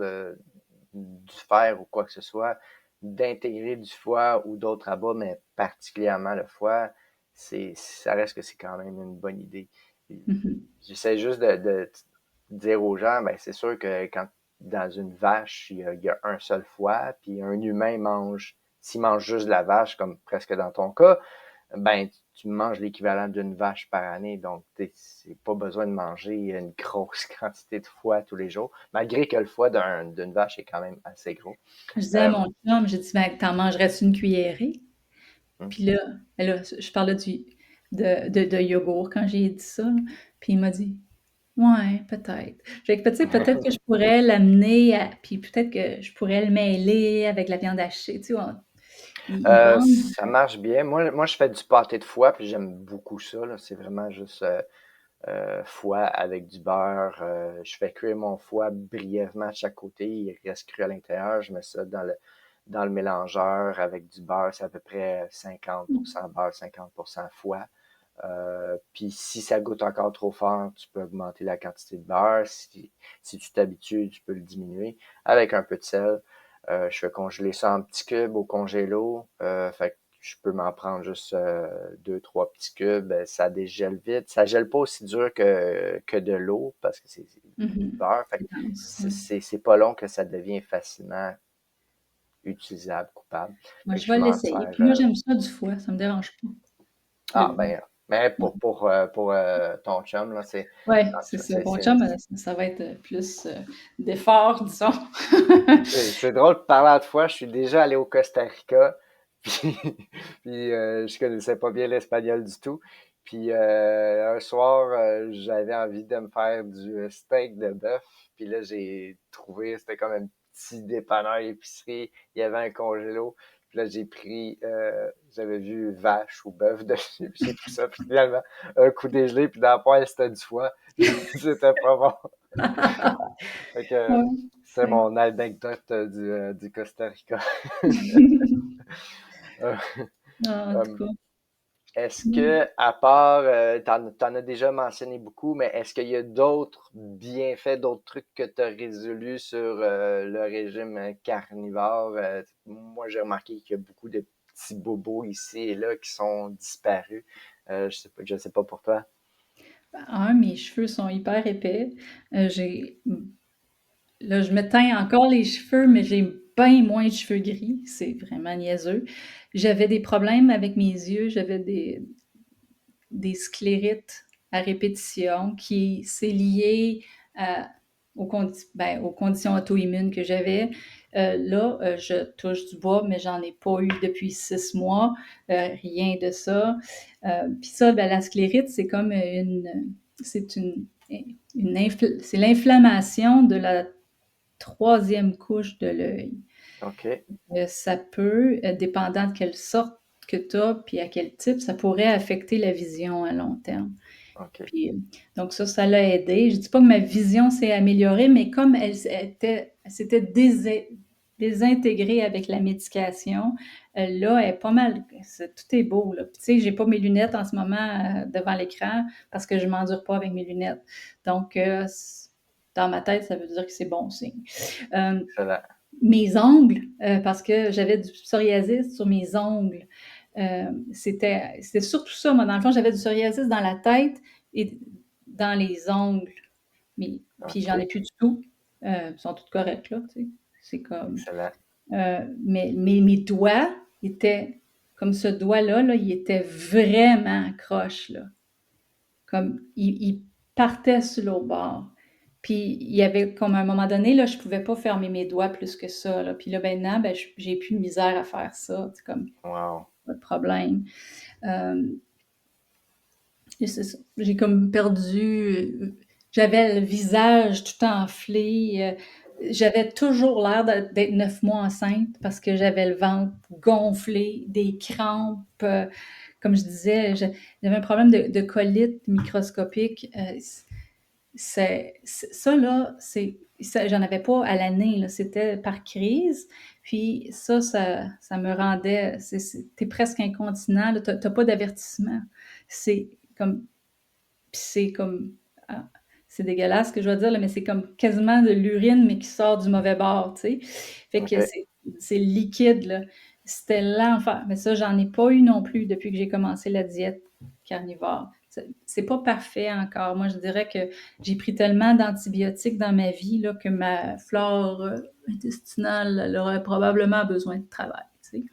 du fer ou quoi que ce soit, d'intégrer du foie ou d'autres abats, mais particulièrement le foie, ça reste que c'est quand même une bonne idée. Mhm. J'essaie juste de dire aux gens, ben, c'est sûr que quand dans une vache, il y a un seul foie, puis un humain s'il mange juste de la vache, comme presque dans ton cas, ben, tu manges l'équivalent d'une vache par année. Donc, c'est pas besoin de manger une grosse quantité de foie tous les jours, malgré que le foie d'une vache est quand même assez gros. Je disais à Euh, mon chum, j'ai dit, ben, t'en mangerais-tu une cuillerée? hum. Puis là, je parlais de yogourt quand j'ai dit ça, là. Puis il m'a dit, ouais, peut-être. Fait que, tu sais, peut-être que je pourrais l'amener puis peut-être que je pourrais le mêler avec la viande hachée. Tu sais, ils vendent. Ça marche bien. Moi, je fais du pâté de foie, puis j'aime beaucoup ça, là. C'est vraiment juste foie avec du beurre. Je fais cuire mon foie brièvement de chaque côté. Il reste cru à l'intérieur. Je mets ça dans le mélangeur avec du beurre. C'est à peu près 50% beurre, 50% foie. Puis si ça goûte encore trop fort, tu peux augmenter la quantité de beurre. Si tu t'habitues, tu peux le diminuer avec un peu de sel. Je fais congeler ça en petits cubes au congélo. Fait que je peux m'en prendre juste 2, 3 petits cubes. Ça dégèle vite. Ça gèle pas aussi dur que de l'eau parce que c'est du Mhm. beurre. Fait que C'est dense, ouais. c'est pas long que ça devient facilement utilisable, coupable. Moi, Fait que je vais je m'en l'essayer. sers. Puis moi, j'aime ça du foie, ça me dérange pas. Ah ben, mais Ouais, pour ton chum, là, ouais, non, c'est ça. c'est Bon, c'est- chum, ça va être plus d'effort, disons. c'est drôle de parler de fois. Je suis déjà allé au Costa Rica, puis, je connaissais pas bien l'espagnol du tout. Puis un soir, j'avais envie de me faire du steak de bœuf. Puis là, j'ai trouvé, c'était comme un petit dépanneur épicerie. Il y avait un congélo. Puis là, j'avais vu vache ou bœuf dessus. Puis j'ai pris ça. Puis finalement, un coup dégelé. Puis dans la poêle, c'était du foie. C'était pas bon. Fait que Ouais, c'est c'est- mon anecdote du Costa Rica. Euh, Ah, en tout euh, cas. est-ce Mmh. que, à part, t'en as déjà mentionné beaucoup, mais est-ce qu'il y a d'autres bienfaits, d'autres trucs que tu as résolus sur le régime carnivore? Moi, j'ai remarqué qu'il y a beaucoup de petits bobos ici et là qui sont disparus. Je sais pas pour toi. Mes cheveux sont hyper épais. J'ai Là, je me teins encore les cheveux, mais j'ai bien moins de cheveux gris. C'est vraiment niaiseux. J'avais des problèmes avec mes yeux. J'avais des sclérites à répétition qui c'est lié à- aux conditions auto-immunes que j'avais. Là, je touche du bois, mais j'en ai pas eu depuis 6 mois. Rien de ça. Puis ça, ben, la sclérite, c'est comme c'est c'est l'inflammation de la troisième couche de l'œil. OK, Ça peut, dépendant de quelle sorte que tu as, puis à quel type, ça pourrait affecter la vision à long terme. OK. Puis, donc ça l'a aidé. Je dis pas que ma vision s'est améliorée, mais comme elle s'était désintégrée avec la médication, là, elle est pas mal, tout est beau, là. Puis, tu sais, j'ai pas mes lunettes en ce moment devant l'écran parce que je m'endure pas avec mes lunettes. Donc, dans ma tête, ça veut dire que c'est bon signe. Euh, Excellent. Mes ongles, parce que j'avais du psoriasis sur mes ongles. C'était surtout ça, moi, dans le fond, j'avais du psoriasis dans la tête et dans les ongles. Mais, puis j'en ai OK, plus du tout. Ils sont toutes correctes, là, tu sais. C'est comme. excellent. Mais mes doigts étaient, comme ce doigt-là, là, il était vraiment croche, là. Comme, il partait sur l'autre bord. Puis il y avait comme à un moment donné, là, je pouvais pas fermer mes doigts plus que ça, là. Puis là, maintenant, ben, j'ai plus de misère à faire ça. C'est comme, Wow. pas de problème. Euh, et c'est ça. J'ai comme perdu. J'avais le visage tout enflé. J'avais toujours l'air d'être 9 mois enceinte parce que j'avais le ventre gonflé, des crampes. Comme je disais, j'avais un problème de colite microscopique. Ça, là, j'en avais pas à l'année, là, c'était par crise. Puis ça me rendait, t'es presque incontinent, là, t'as pas d'avertissement. C'est comme, c'est comme, ah, c'est dégueulasse ce que je veux dire, là, mais c'est comme quasiment de l'urine, mais qui sort du mauvais bord, tu sais. Fait que OK. c'est liquide, là. C'était l'enfer. Mais ça, j'en ai pas eu non plus depuis que j'ai commencé la diète carnivore. C'est pas parfait encore. Moi, je dirais que j'ai pris tellement d'antibiotiques dans ma vie là, que ma flore intestinale elle aurait probablement besoin de travail, tu sais.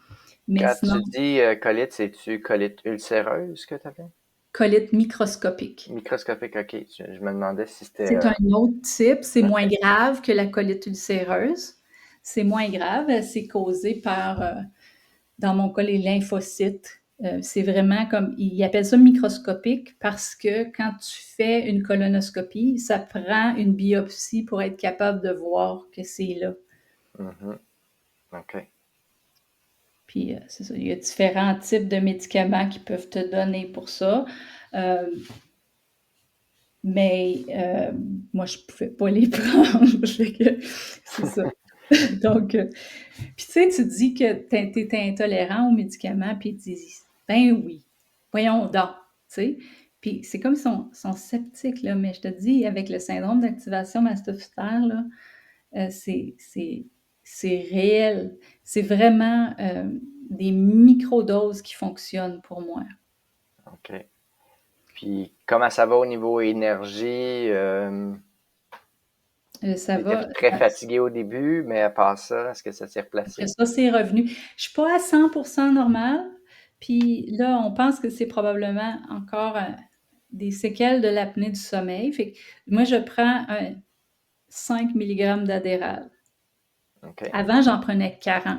Mais Quand sinon, tu dis colite, c'est-tu colite ulcéreuse que tu avais? colite microscopique. Microscopique, OK. Je me demandais si c'était... C'est un autre type, c'est moins OK. grave que la colite ulcéreuse. C'est moins grave, c'est causé par, dans mon cas, les lymphocytes. C'est vraiment comme, ils appellent ça microscopique parce que quand tu fais une colonoscopie, ça prend une biopsie pour être capable de voir que c'est là. Mhm. OK. Puis, c'est ça, il y a différents types de médicaments qui peuvent te donner pour ça. Euh, mais moi, je ne pouvais pas les prendre. C'est ça. Donc, puis tu sais, tu dis que tu es intolérant aux médicaments, puis ils disent, ben oui, voyons donc, tu sais. Puis c'est comme ils sont sceptiques, là, mais je te dis, avec le syndrome d'activation mastophytaire, là, c'est réel. C'est vraiment des microdoses qui fonctionnent pour moi. OK. Puis, comment ça va au niveau énergie? Ça Tu étais va, très fatigué au début, mais à part ça, est-ce que ça s'est après replacé? ça, c'est revenu. Je suis pas à 100% normale, puis là, on pense que c'est probablement encore des séquelles de l'apnée du sommeil. Fait que moi, je prends 5 milligrammes d'Adderall. OK. Avant, j'en prenais 40.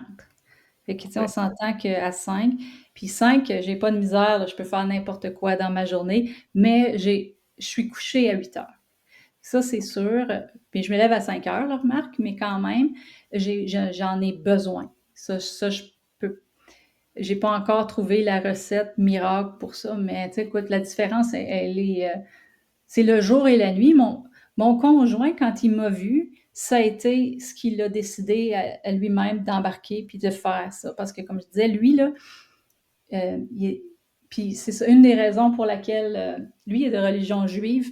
Fait que, tu sais, on OK. s'entend qu'à 5, puis 5, j'ai pas de misère, là, je peux faire n'importe quoi dans ma journée, mais je suis couchée à 8 heures. Ça, c'est sûr. Puis je me lève à 5 heures, là, remarque, mais quand même, j'en ai besoin. Ça, je peux. J'ai pas encore trouvé la recette miracle pour ça, mais tu sais, écoute, la différence, elle est. C'est le jour et la nuit. Mon conjoint, quand il m'a vu, ça a été ce qu'il a décidé à lui-même d'embarquer puis de faire ça. Parce que, comme je disais, lui, là, il Puis c'est ça, une des raisons pour laquelle lui il est de religion juive.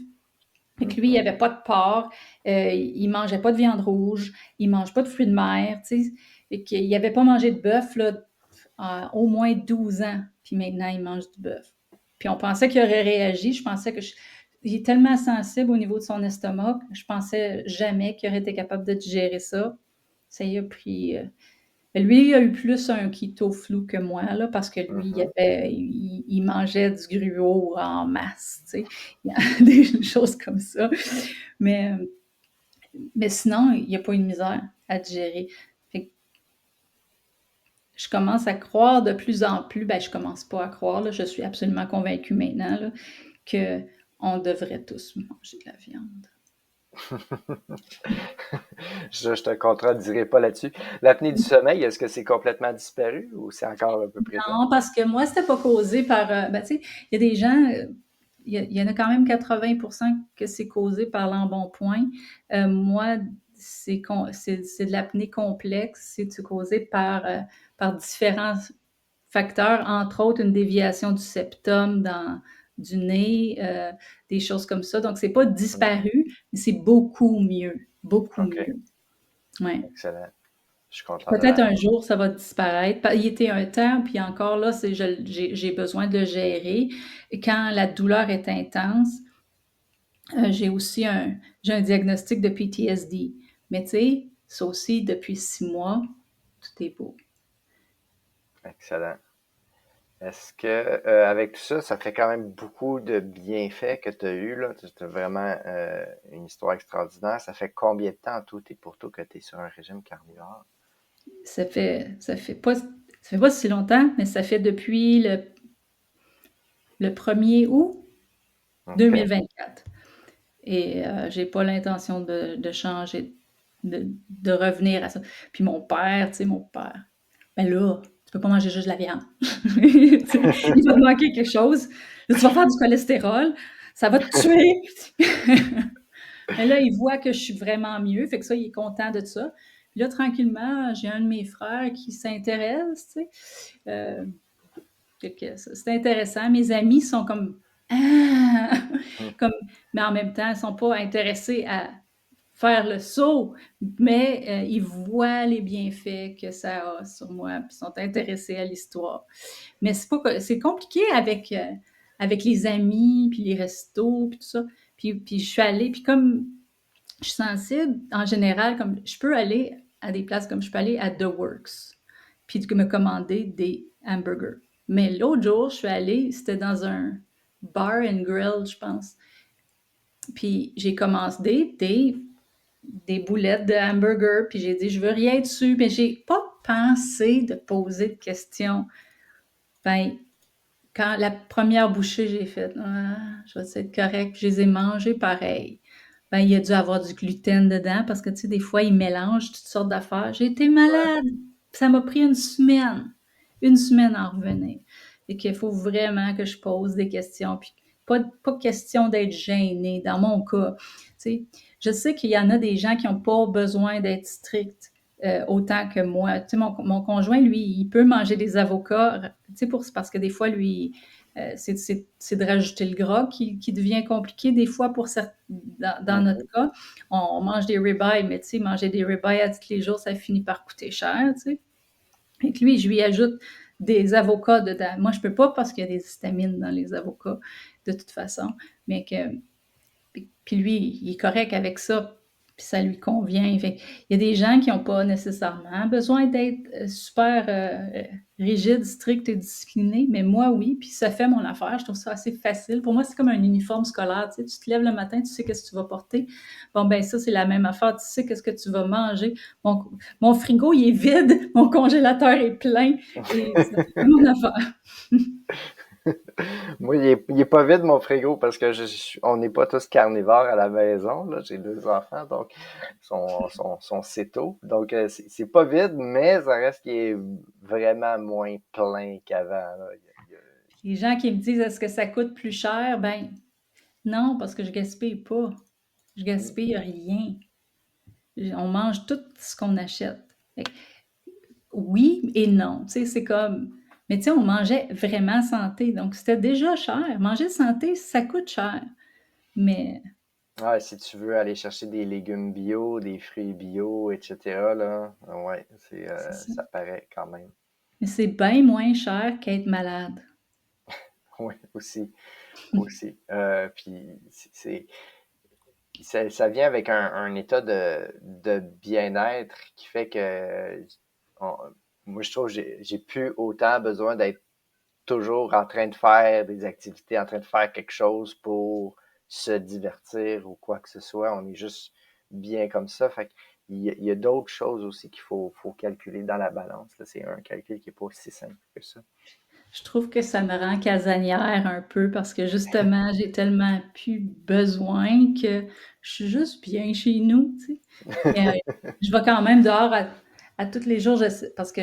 Fait que lui, il avait pas de porc, il mangeait pas de viande rouge, il mange pas de fruits de mer, tu sais. Fait qu'il avait pas mangé de bœuf là, au moins 12 ans. Puis maintenant, il mange du bœuf. Puis on pensait qu'il aurait réagi. Je pensais que il est tellement sensible au niveau de son estomac, je pensais jamais qu'il aurait été capable de digérer ça. Ça y a pris. Lui, il a eu plus un keto flou que moi, là, parce que lui, il mangeait du gruau en masse, tu sais. Il y a des choses comme ça. Mais, mais sinon, il n'y a pas eu de misère à digérer. Fait que je commence à croire de plus en plus, ben je commence pas à croire, là, je suis absolument convaincue maintenant là, qu'on devrait tous manger de la viande. Je te contredirai pas là-dessus. L'apnée du sommeil, est-ce que c'est complètement disparu ou c'est encore un peu présent? Non, parce que moi, c'était pas causé par. Ben, tu sais, il y a des gens, il y en a quand même 80% que c'est causé par l'embonpoint. Moi, c'est de l'apnée complexe. C'est causé par différents facteurs, entre autres une déviation du septum du nez, des choses comme ça. Donc, c'est pas disparu, mais c'est beaucoup mieux. Beaucoup OK, mieux. Ouais. excellent. Je suis content de Peut-être un l'apprendre. jour, ça va disparaître. Il était un temps, puis encore là, j'ai besoin de le gérer. Et quand la douleur est intense, j'ai un diagnostic de PTSD. Mais tu sais, ça aussi, depuis 6 mois, tout est beau. Excellent. Est-ce que avec tout ça, ça fait quand même beaucoup de bienfaits que tu as eu là? Tu as vraiment une histoire extraordinaire. Ça fait combien de temps en tout et pour tout que tu es sur un régime carnivore? Ça fait pas si longtemps, mais ça fait depuis le 1er août OK. 2024. Et j'ai pas l'intention de changer, de revenir à ça. Puis mon père, tu sais, ben là, tu peux pas manger juste de la viande. Tu sais, il va te manquer quelque chose. Là, tu vas faire du cholestérol, ça va te tuer. Mais là, il voit que je suis vraiment mieux, fait que ça, il est content de ça. Puis là, tranquillement, j'ai un de mes frères qui s'intéresse, tu sais. Euh, c'est intéressant. Mes amis sont comme ah! Hmm. Comme, mais en même temps, ils ne sont pas intéressés à faire le saut, mais ils voient les bienfaits que ça a sur moi, puis sont intéressés à l'histoire. Mais c'est compliqué avec les amis, puis les restos, puis tout ça. Puis je suis allée, puis comme je suis sensible, en général, comme je peux aller à des places comme je peux aller à The Works, puis me commander des hamburgers. Mais l'autre jour, je suis allée, c'était dans un bar and grill, je pense. Puis j'ai commandé des boulettes de hamburger, puis j'ai dit, je veux rien dessus, mais j'ai pas pensé de poser de questions. Ben, quand la première bouchée, j'ai fait, ah, je vais être correct, puis je les ai mangés pareil. Ben, il y a dû avoir du gluten dedans, parce que, tu sais, des fois, ils mélangent toutes sortes d'affaires. J'ai été Ouais. malade. Ça m'a pris une semaine à en revenir. Et qu'il faut vraiment que je pose des questions, puis pas question d'être gênée, dans mon cas. Tu sais, je sais qu'il y en a des gens qui n'ont pas besoin d'être stricts autant que moi. Tu sais, mon conjoint, lui, il peut manger des avocats, tu sais, parce que des fois, lui, c'est de rajouter le gras qui devient compliqué des fois dans notre Mhm. cas. On mange des ribeyes, mais tu sais, manger des ribeyes à tous les jours, ça finit par coûter cher, tu sais. Et que lui, je lui ajoute des avocats dedans. Moi, je peux pas parce qu'il y a des histamines dans les avocats, de toute façon. Mais que, puis lui, il est correct avec ça, puis ça lui convient. Fait il y a des gens qui n'ont pas nécessairement besoin d'être super rigides, stricts et disciplinés, mais moi, oui, puis ça fait mon affaire. Je trouve ça assez facile. Pour moi, c'est comme un uniforme scolaire. Tu sais, tu te lèves le matin, tu sais qu'est-ce que tu vas porter. Bon, ben ça, c'est la même affaire. Tu sais qu'est-ce que tu vas manger. Mon frigo, il est vide. Mon congélateur est plein. Et ça fait mon affaire. Moi, il est pas vide mon frigo parce que on n'est pas tous carnivores à la maison. Là, j'ai 2 enfants, donc sont cétos. Donc c'est pas vide, mais ça reste qu'il est vraiment moins plein qu'avant. Là. Les gens qui me disent est-ce que ça coûte plus cher? Ben non, parce que je gaspille pas. Je gaspille rien. On mange tout ce qu'on achète. Fait que oui et non. Tu sais, c'est comme Mais tu sais, on mangeait vraiment santé, donc c'était déjà cher. Manger santé, ça coûte cher. Mais Ouais, si tu veux aller chercher des légumes bio, des fruits bio, etc., là, ouais, c'est ça. ça paraît quand même. Mais c'est bien moins cher qu'être malade. Oui, aussi, aussi. Puis ça vient avec un état de bien-être qui fait que on- moi, je trouve que j'ai plus autant besoin d'être toujours en train de faire des activités, en train de faire quelque chose pour se divertir ou quoi que ce soit. On est juste bien comme ça. Fait il y a d'autres choses aussi faut calculer dans la balance. Là, c'est un calcul qui n'est pas aussi simple que ça. Je trouve que ça me rend casanière un peu parce que justement, j'ai tellement plus besoin que je suis juste bien chez nous, tu sais. Mais je vais quand même dehors à tous les jours parce que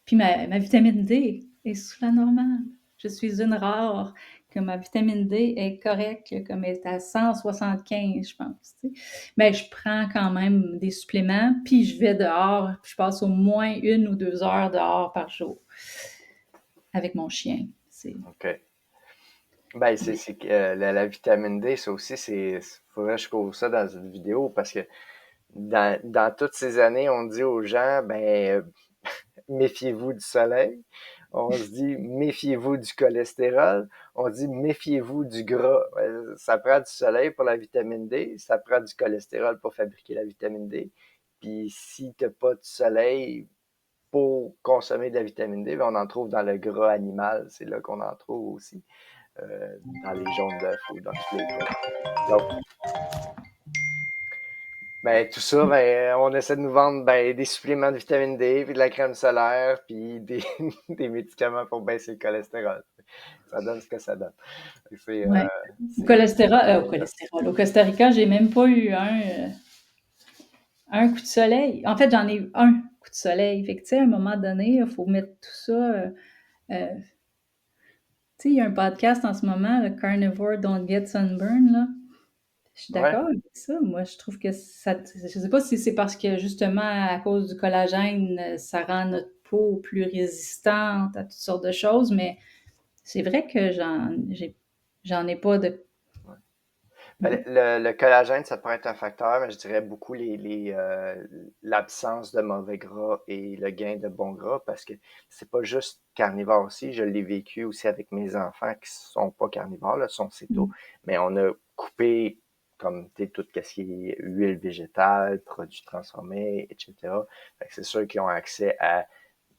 puis ma vitamine D est sous la normale. Je suis une rare que ma vitamine D est correcte, comme elle est à 175, je pense, tu sais. Mais je prends quand même des suppléments, puis je vais dehors, puis je passe au moins 1 ou 2 heures dehors par jour avec mon chien. OK. Ben, c'est que la vitamine D, ça aussi, faudrait que je couvre ça dans une vidéo parce que dans toutes ces années, on dit aux gens, ben, méfiez-vous du soleil. On se dit, méfiez-vous du cholestérol. On dit, méfiez-vous du gras. Ça prend du soleil pour la vitamine D. Ça prend du cholestérol pour fabriquer la vitamine D. Puis, si tu n'as pas de soleil pour consommer de la vitamine D, ben, on en trouve dans le gras animal. C'est là qu'on en trouve aussi, dans les jaunes d'œufs ou dans tous les gras. Donc, ben, tout ça, ben, on essaie de nous vendre ben, des suppléments de vitamine D, puis de la crème solaire, puis des médicaments pour baisser le cholestérol. Ça donne ce que ça donne. Ouais. C'est Au cholestérol. Au Costa Rica, j'ai même pas eu un coup de soleil. En fait, j'en ai eu un coup de soleil. Fait que, tu sais, à un moment donné, il faut mettre tout ça. Euh, tu sais, il y a un podcast en ce moment, le Carnivore Don't Get Sunburn, là. Je suis ouais. d'accord avec ça. Moi, je trouve que ça. Je sais pas si c'est parce que justement, à cause du collagène, ça rend notre peau plus résistante à toutes sortes de choses, mais c'est vrai que j'en ai pas de. Ben, le collagène, ça pourrait être un facteur, mais je dirais beaucoup l'absence de mauvais gras et le gain de bons gras, parce que c'est pas juste carnivore aussi. Je l'ai vécu aussi avec mes enfants qui sont pas carnivores, là, sont céto, mais on a coupé comme tout ce qui est huile végétale, produits transformés, etc. Fait que c'est sûr qu'ils ont accès à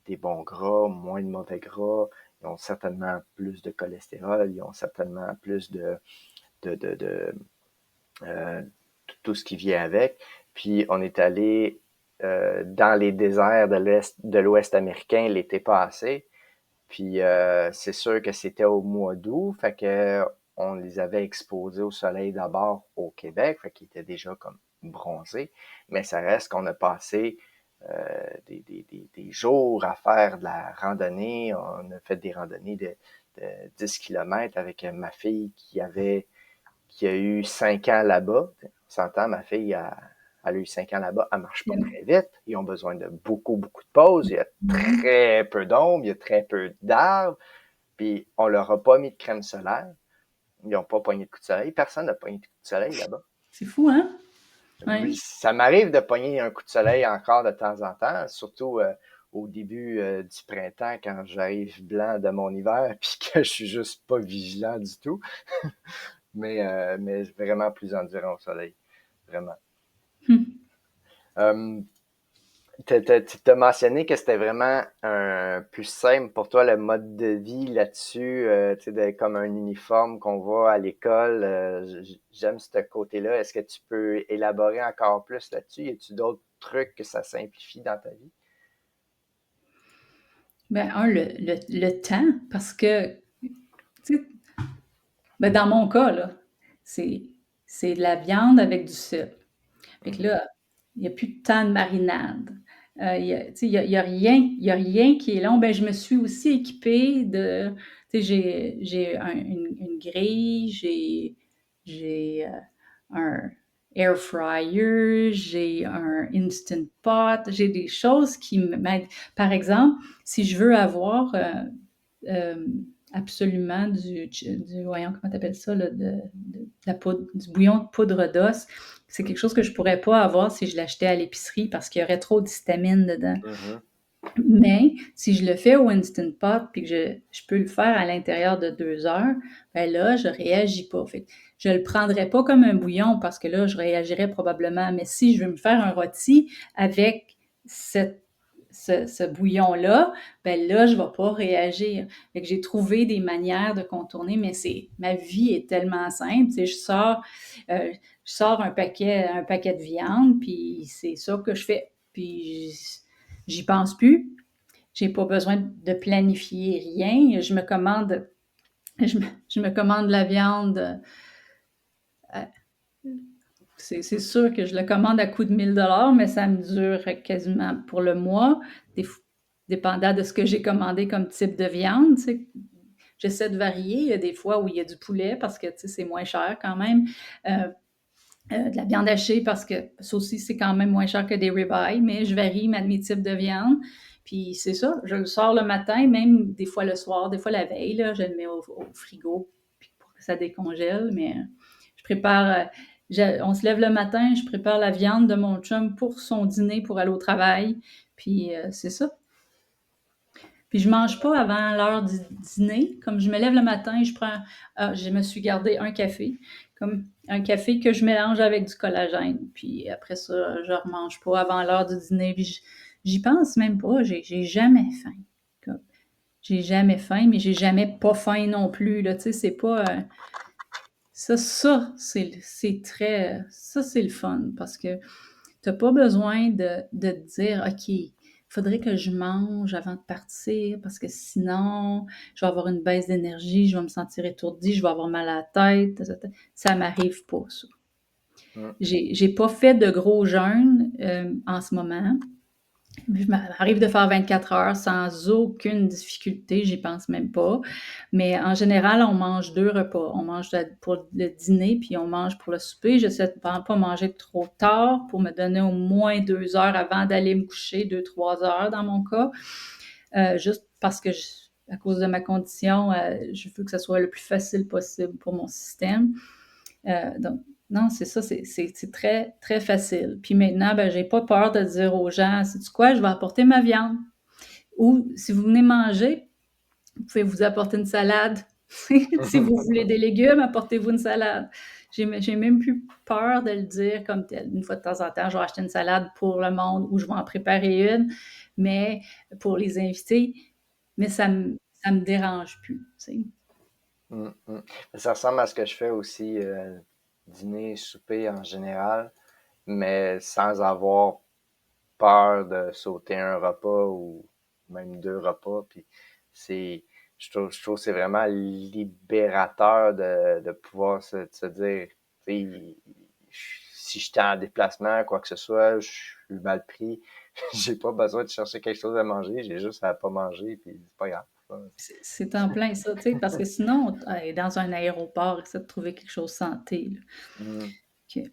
des bons gras, moins de mauvais gras. Ils ont certainement plus de cholestérol, ils ont certainement plus de, de, de euh, tout ce qui vient avec. Puis on est allé dans les déserts de l'Ouest américain l'été passé. Puis c'est sûr que c'était au mois d'août, fait que on les avait exposés au soleil d'abord au Québec, fait qu'ils étaient déjà comme bronzés, mais ça reste qu'on a passé des jours à faire de la randonnée. On a fait des randonnées de 10 km avec ma fille qui a eu 5 ans là-bas. On s'entend, ma fille elle a eu 5 ans là-bas, elle marche pas très vite. Ils ont besoin de beaucoup, beaucoup de pauses. Il y a très peu d'ombre, il y a très peu d'arbres. Puis on leur a pas mis de crème solaire. Ils n'ont pas pogné de coup de soleil. Personne n'a pogné de coup de soleil là-bas. C'est fou, hein? Ouais. Ça m'arrive de pogner un coup de soleil encore de temps en temps, surtout au début du printemps quand j'arrive blanc de mon hiver puis que je suis juste pas vigilant du tout. Mais vraiment plus endurant au soleil. Vraiment. Euh, tu as mentionné que c'était vraiment plus simple pour toi le mode de vie là-dessus, comme un uniforme qu'on voit à l'école. J'aime ce côté-là. Est-ce que tu peux élaborer encore plus là-dessus? Y a-tu d'autres trucs que ça simplifie dans ta vie? Ben, le temps, parce que, tu sais, ben, dans mon cas, là, c'est, c'est de la viande avec du sucre. Fait que Mhm. là, il n'y a plus de temps de marinade. Tu sais, il y a rien qui est long. Ben, je me suis aussi équipée de, tu sais, j'ai une grille, j'ai un, air fryer, j'ai un Instant Pot, j'ai des choses qui m'aident. Par exemple, si je veux avoir euh, absolument voyons, comment t'appelles ça, là, de la poudre, du bouillon de poudre d'os, c'est quelque chose que je pourrais pas avoir si je l'achetais à l'épicerie parce qu'il y aurait trop d'histamine dedans. Mhm. Mais si je le fais au Instant Pot puis que je peux le faire à l'intérieur de 2 heures, ben là, je réagis pas. Fait que je le prendrais pas comme un bouillon parce que là, je réagirais probablement. Mais si je veux me faire un rôti avec ce bouillon-là, ben là, je vais pas réagir. Fait que j'ai trouvé des manières de contourner, mais ma vie est tellement simple. Tu sais, je sors un paquet de viande, puis c'est ça que je fais. Puis j'y pense plus. J'ai pas besoin de planifier rien. Je me commande la viande. euh, c'est sûr que je le commande à coût de 1000 $, mais ça me dure quasiment pour le mois, dépendant de ce que j'ai commandé comme type de viande. Tu sais. J'essaie de varier. Il y a des fois où il y a du poulet parce que tu sais, c'est moins cher quand même. Euh, de la viande hachée parce que ça aussi, c'est quand même moins cher que des ribeyes, mais je varie mes types de viande. Puis c'est ça, je le sors le matin, même des fois le soir, des fois la veille, là, je le mets au frigo pour que ça décongèle. Mais je prépare, on se lève le matin, je prépare la viande de mon chum pour son dîner pour aller au travail. Puis c'est ça. Puis je mange pas avant l'heure du dîner. Comme je me lève le matin, je me suis gardé un café, comme un café que je mélange avec du collagène. Puis après ça, je ne remange pas avant l'heure du dîner. Puis j'y pense même pas. J'ai jamais faim. Comme, j'ai jamais faim, mais j'ai jamais pas faim non plus. Là, tu sais, c'est pas. Ça, c'est le fun parce que tu n'as pas besoin de te dire, OK, il faudrait que je mange avant de partir parce que sinon, je vais avoir une baisse d'énergie, je vais me sentir étourdie, je vais avoir mal à la tête. Ça m'arrive pas, ça. Mhm. J'ai pas fait de gros jeûnes en ce moment. Il m'arrive de faire 24 heures sans aucune difficulté, j'y pense même pas. Mais en général, on mange 2 repas. On mange pour le dîner, puis on mange pour le souper. J'essaie de ne pas manger trop tard pour me donner au moins 2 heures avant d'aller me coucher, 2, 3 heures dans mon cas. Juste parce que, à cause de ma condition, je veux que ce soit le plus facile possible pour mon système. Donc, non, c'est ça, c'est très, très facile. Puis maintenant, ben, j'ai pas peur de dire aux gens, sais-tu quoi, je vais apporter ma viande. Ou si vous venez manger, vous pouvez vous apporter une salade. Si vous voulez des légumes, apportez-vous une salade. J'ai même plus peur de le dire comme tel. Une fois de temps en temps, je vais acheter une salade pour le monde ou je vais en préparer une, mais pour les invités, mais ça me dérange plus. Tu sais. Mhm. Ça ressemble à ce que je fais aussi, dîner, souper en général, mais sans avoir peur de sauter un repas ou même 2 repas. Puis c'est, je trouve que c'est vraiment libérateur de pouvoir se dire, tu sais, si j'étais en déplacement, quoi que ce soit, je suis mal pris, j'ai pas besoin de chercher quelque chose à manger, j'ai juste à pas manger, puis c'est pas grave. C'est en plein ça, tu sais, parce que sinon, dans un aéroport, essaie de trouver quelque chose santé. Là. Mm. OK.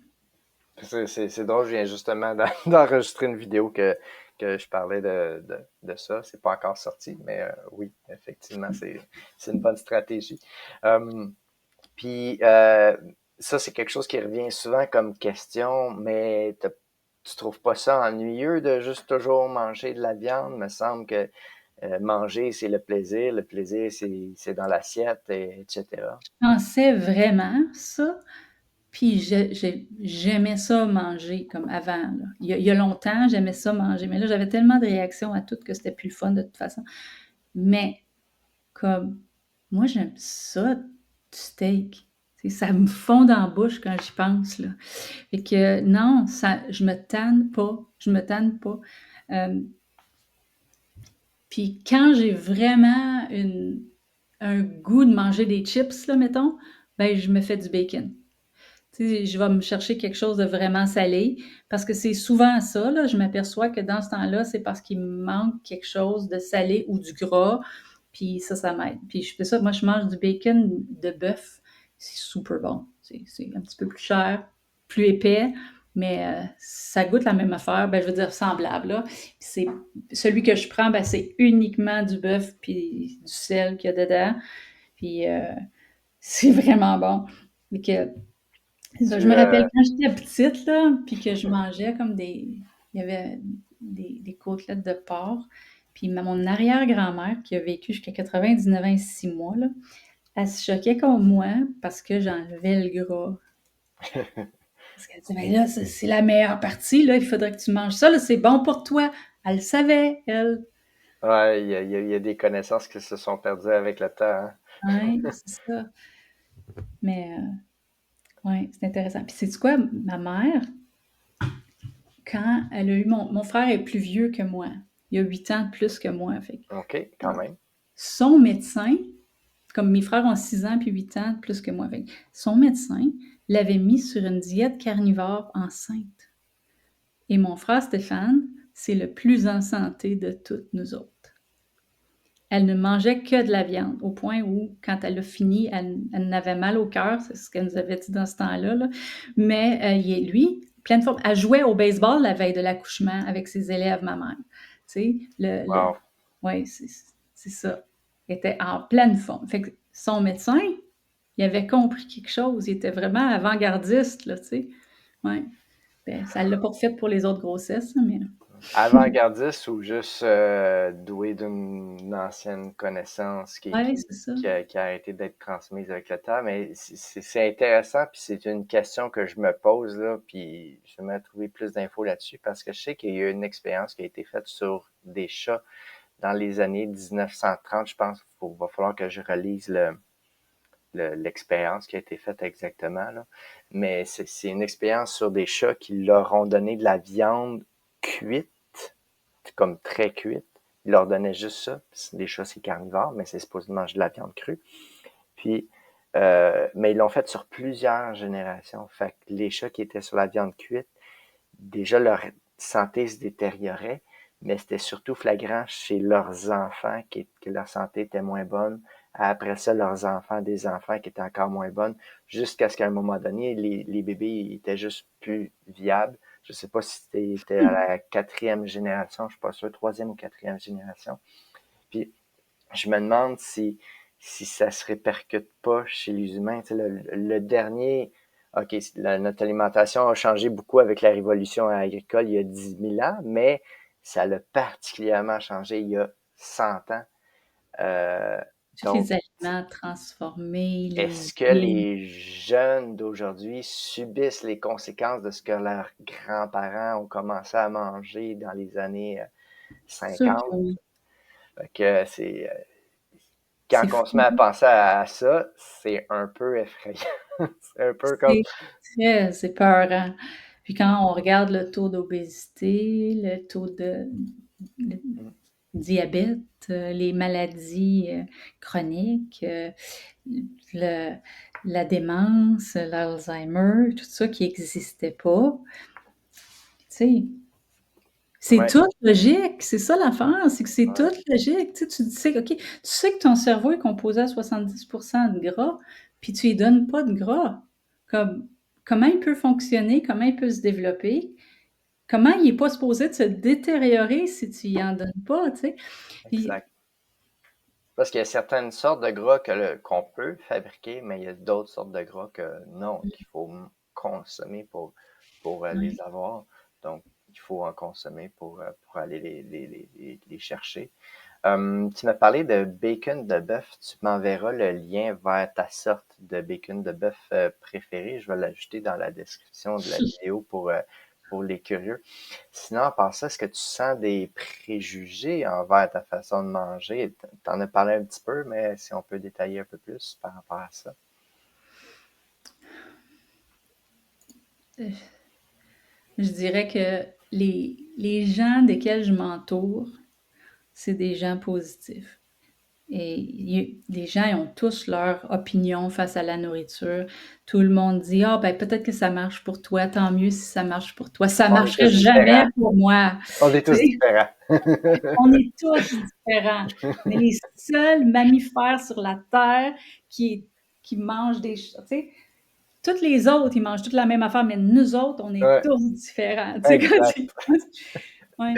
C'est drôle, je viens justement d'enregistrer une vidéo que je parlais de ça. C'est pas encore sorti, mais oui, effectivement, c'est une bonne stratégie. Euh, Puis ça, c'est quelque chose qui revient souvent comme question, mais tu trouves pas ça ennuyeux de juste toujours manger de la viande? Il me semble que manger, c'est le plaisir, c'est dans l'assiette, etc. Je pensais vraiment ça, puis j'aimais ça manger comme avant. Là. Il y a longtemps, j'aimais ça manger, mais là, j'avais tellement de réactions à tout que c'était plus le fun de toute façon. Mais comme moi, j'aime ça, du steak. Tu sais, ça me fond dans la bouche quand j'y pense, là. Fait que non, je me tanne pas. Je me tanne pas. Euh, Puis quand j'ai vraiment un goût de manger des chips, là, mettons, ben je me fais du bacon. Tu sais, je vais me chercher quelque chose de vraiment salé parce que c'est souvent ça, là, je m'aperçois que dans ce temps-là, c'est parce qu'il me manque quelque chose de salé ou du gras, puis ça m'aide. Puis je fais ça, moi je mange du bacon de bœuf, c'est super bon. C'est un petit peu plus cher, plus épais, mais ça goûte la même affaire, ben, je veux dire semblable, là. C'est, celui que je prends, ben, c'est uniquement du bœuf puis du sel qu'il y a dedans. Puis c'est vraiment bon. Et que, je Tu, me rappelle quand j'étais petite, là, puis que je mangeais comme des... Il y avait des côtelettes de porc. Puis mon arrière-grand-mère, qui a vécu jusqu'à 99 ans et 6 mois, là, elle se choquait comme moi parce que j'enlevais le gras. Parce qu'elle disait, ben là, c'est la meilleure partie, là, il faudrait que tu manges ça, là, c'est bon pour toi. Elle le savait, elle. Ouais, il y a des connaissances qui se sont perdues avec le temps, hein. Ouais, c'est ça. Mais, ouais, c'est intéressant. Puis, c'est quoi, ma mère, quand elle a eu mon frère est plus vieux que moi. Il a 8 ans de plus que moi. Fait que OK, quand même. son médecin, comme mes frères ont 6 ans puis 8 ans de plus que moi, fait que son médecin l'avait mis sur une diète carnivore enceinte. Et mon frère Stéphane, c'est le plus en santé de toutes nous autres. Elle ne mangeait que de la viande, au point où, quand elle a fini, elle n'avait mal au cœur, c'est ce qu'elle nous avait dit dans ce temps-là, là. Mais lui, pleine forme, elle jouait au baseball la veille de l'accouchement avec ses élèves, ma mère. Tu sais, Wow. ouais, c'est ça. Elle était en pleine forme. Fait que son médecin, il avait compris quelque chose. Il était vraiment avant-gardiste, là, tu sais. Ouais. Ben, ça l'a pas fait pour les autres grossesses, mais... Avant-gardiste ou juste doué d'une ancienne connaissance Ouais, c'est ça. qui a arrêté d'être transmise avec le temps. Mais c'est intéressant, puis c'est une question que je me pose, là, puis je vais trouver plus d'infos là-dessus parce que je sais qu'il y a une expérience qui a été faite sur des chats dans les années 1930, je pense. Va falloir que je relise l'expérience qui a été faite exactement, là. Mais c'est une expérience sur des chats qui leur ont donné de la viande cuite, comme très cuite. Ils leur donnaient juste ça. Les chats, c'est carnivore, mais c'est supposé manger de la viande crue. Puis, mais ils l'ont fait sur plusieurs générations. Fait que les chats qui étaient sur la viande cuite, déjà leur santé se détériorait, mais c'était surtout flagrant chez leurs enfants que leur santé était moins bonne. Après ça, leurs enfants, des enfants qui étaient encore moins bonnes, jusqu'à ce qu'à un moment donné, les bébés étaient juste plus viables. Je sais pas si c'était à la quatrième génération, je suis pas sûr, troisième ou quatrième génération. Puis, je me demande si ça se répercute pas chez les humains. Tu sais, le dernier, OK, notre alimentation a changé beaucoup avec la révolution agricole il y a 10 000 ans, mais ça l'a particulièrement changé il y a 100 ans. Euh, Tous donc, les aliments transformés, les est-ce que huiles. les jeunes d'aujourd'hui subissent les conséquences de ce que leurs grands-parents ont commencé à manger dans les années C'est sûr que 50? oui. Fait que c'est quand C'est on se fou, met à hein? penser à ça, c'est un peu effrayant. C'est un peu comme C'est très épeurant. Puis quand on regarde le taux d'obésité, le taux de le diabète, les maladies chroniques, le, la démence, l'Alzheimer, tout ça qui n'existait pas. Tu sais, c'est ouais, tout logique, c'est ça l'affaire, c'est que c'est ouais, tout logique. Tu sais, tu sais, OK, tu sais que ton cerveau est composé à 70% de gras, puis tu lui donnes pas de gras. Comme, comment il peut fonctionner, comment il peut se développer, comment il est pas supposé de se détériorer si tu y en donnes pas, tu sais. Puis, exact. Parce qu'il y a certaines sortes de gras qu'on peut fabriquer, mais il y a d'autres sortes de gras que non, qu'il faut consommer pour ouais. les avoir. Donc, il faut en consommer pour aller les chercher. Tu m'as parlé de bacon de bœuf. Tu m'enverras le lien vers ta sorte de bacon de bœuf préférée. Je vais l'ajouter dans la description de la vidéo pour les curieux. Sinon, à part ça, est-ce que tu sens des préjugés envers ta façon de manger? T'en as parlé un petit peu, mais si on peut détailler un peu plus par rapport à ça. Euh, Je dirais que les gens desquels je m'entoure, c'est des gens positifs. Et les gens ils ont tous leur opinion face à la nourriture. Tout le monde dit, ah ben peut-être que ça marche pour toi, tant mieux si ça marche pour toi. Ça On est marcherait tous jamais différents. pour moi. On est Tu tous sais, différents. on est tous différents. On est les seuls mammifères sur la terre qui mangent des choses. Tu sais, tous les autres, ils mangent toute la même affaire, mais nous autres, on est Ouais, tous différents. Tu sais, quand exact. tu y penses. Ouais.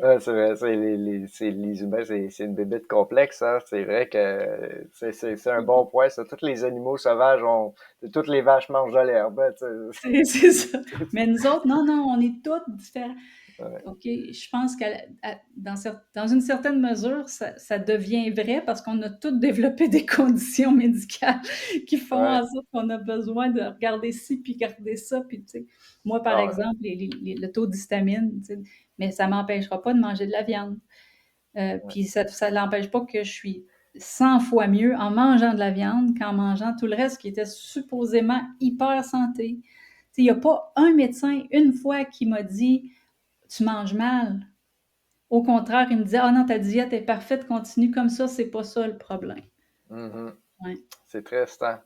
Ouais, c'est vrai, les humains, c'est une bébête complexe, hein. C'est vrai que c'est un bon point, ça. Tous les animaux sauvages toutes les vaches mangent de l'herbe, hein, C'est ça. Mais nous autres, non, non, on est tous différents. ouais, OK, je pense dans une certaine mesure, ça devient vrai parce qu'on a tous développé des conditions médicales qui font ouais, en sorte qu'on a besoin de regarder ci, puis regarder ça. Puis, tu sais, moi, par ah ouais, exemple, le taux d'histamine, tu sais, mais ça ne m'empêchera pas de manger de la viande. ouais. Puis ça ne l'empêche pas que je suis 100 fois mieux en mangeant de la viande qu'en mangeant tout le reste qui était supposément hyper santé. Tu sais, il n'y a pas un médecin, une fois, qui m'a dit « Tu manges mal ». Au contraire, il me disait « Ah non, ta diète est parfaite, continue comme ça, c'est pas ça le problème. Mhm. » Ouais. C'est triste, hein.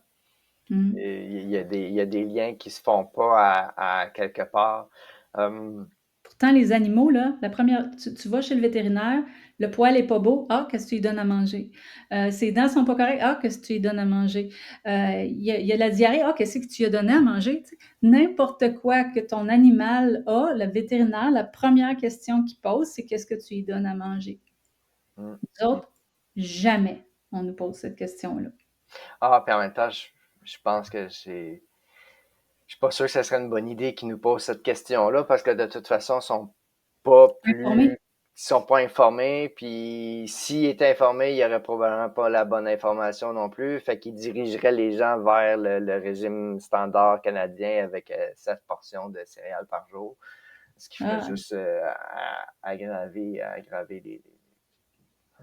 Mm. Et il y a des liens qui se font pas à quelque part. Pourtant, les animaux, là, tu vas chez le vétérinaire, le poil est pas beau, ah, qu'est-ce que tu lui donnes à manger? Ses dents sont pas correctes, ah, qu'est-ce que tu lui donnes à manger? Il y a la diarrhée, ah, qu'est-ce que tu lui as donné à manger? Tu sais, n'importe quoi que ton animal a, le vétérinaire, la première question qu'il pose, c'est qu'est-ce que tu lui donnes à manger? mm. Nous autres, jamais on nous pose cette question-là. Ah, puis en même temps, je pense que je suis pas sûr que ce serait une bonne idée qu'ils nous posent cette question-là parce que de toute façon, Informer? ils sont pas informés. Puis s'ils étaient informés, ils n'auraient probablement pas la bonne information non plus. Fait qu'ils dirigeraient les gens vers le régime standard canadien avec 7 portions de céréales par jour, ce qui ferait Ah, juste aggraver un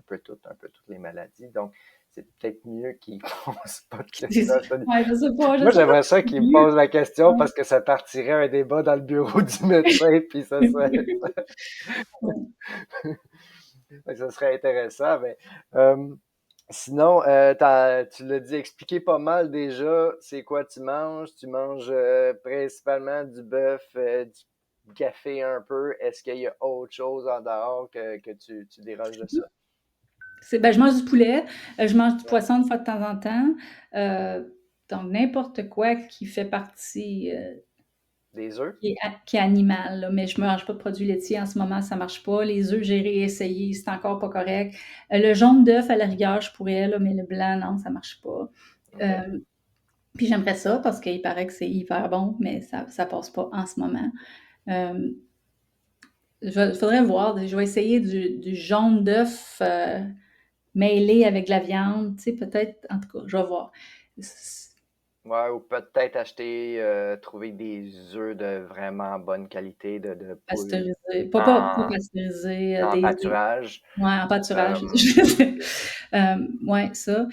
peu toutes les maladies. Donc, c'est peut-être mieux qu'ils ne posent pas de questions. ouais, je Moi, sais pas j'aimerais si ça c'est qu'il me mieux. pose la question Ouais. parce que ça partirait un débat dans le bureau du médecin, puis Ouais. ça serait intéressant. Mais, sinon, tu l'as dit, expliqué pas mal déjà, c'est quoi tu manges? Tu manges principalement du bœuf, du café un peu. Est-ce qu'il y a autre chose en dehors que tu déroges de ça? Ben, je mange du poulet, je mange du poisson une fois de temps en temps. Donc, n'importe quoi qui fait partie, Des œufs? qui est animal, là. Mais je ne mange pas de produits laitiers en ce moment, ça ne marche pas. Les œufs, j'ai réessayé, c'est encore pas correct. Le jaune d'œuf, à la rigueur, je pourrais, là, mais le blanc, non, ça ne marche pas. OK. Euh, Puis j'aimerais ça parce qu'il paraît que c'est hyper bon, mais ça ne passe pas en ce moment. Euh, il faudrait voir, je vais essayer du jaune d'œuf mêlé avec de la viande, tu sais, peut-être, en tout cas, je vais voir. Ouais, ou peut-être trouver des œufs de vraiment bonne qualité de poule Pasteurisé, pas en, pasteurisé, en pâturage. ouais, en pâturage. Euh, Ouais, ça.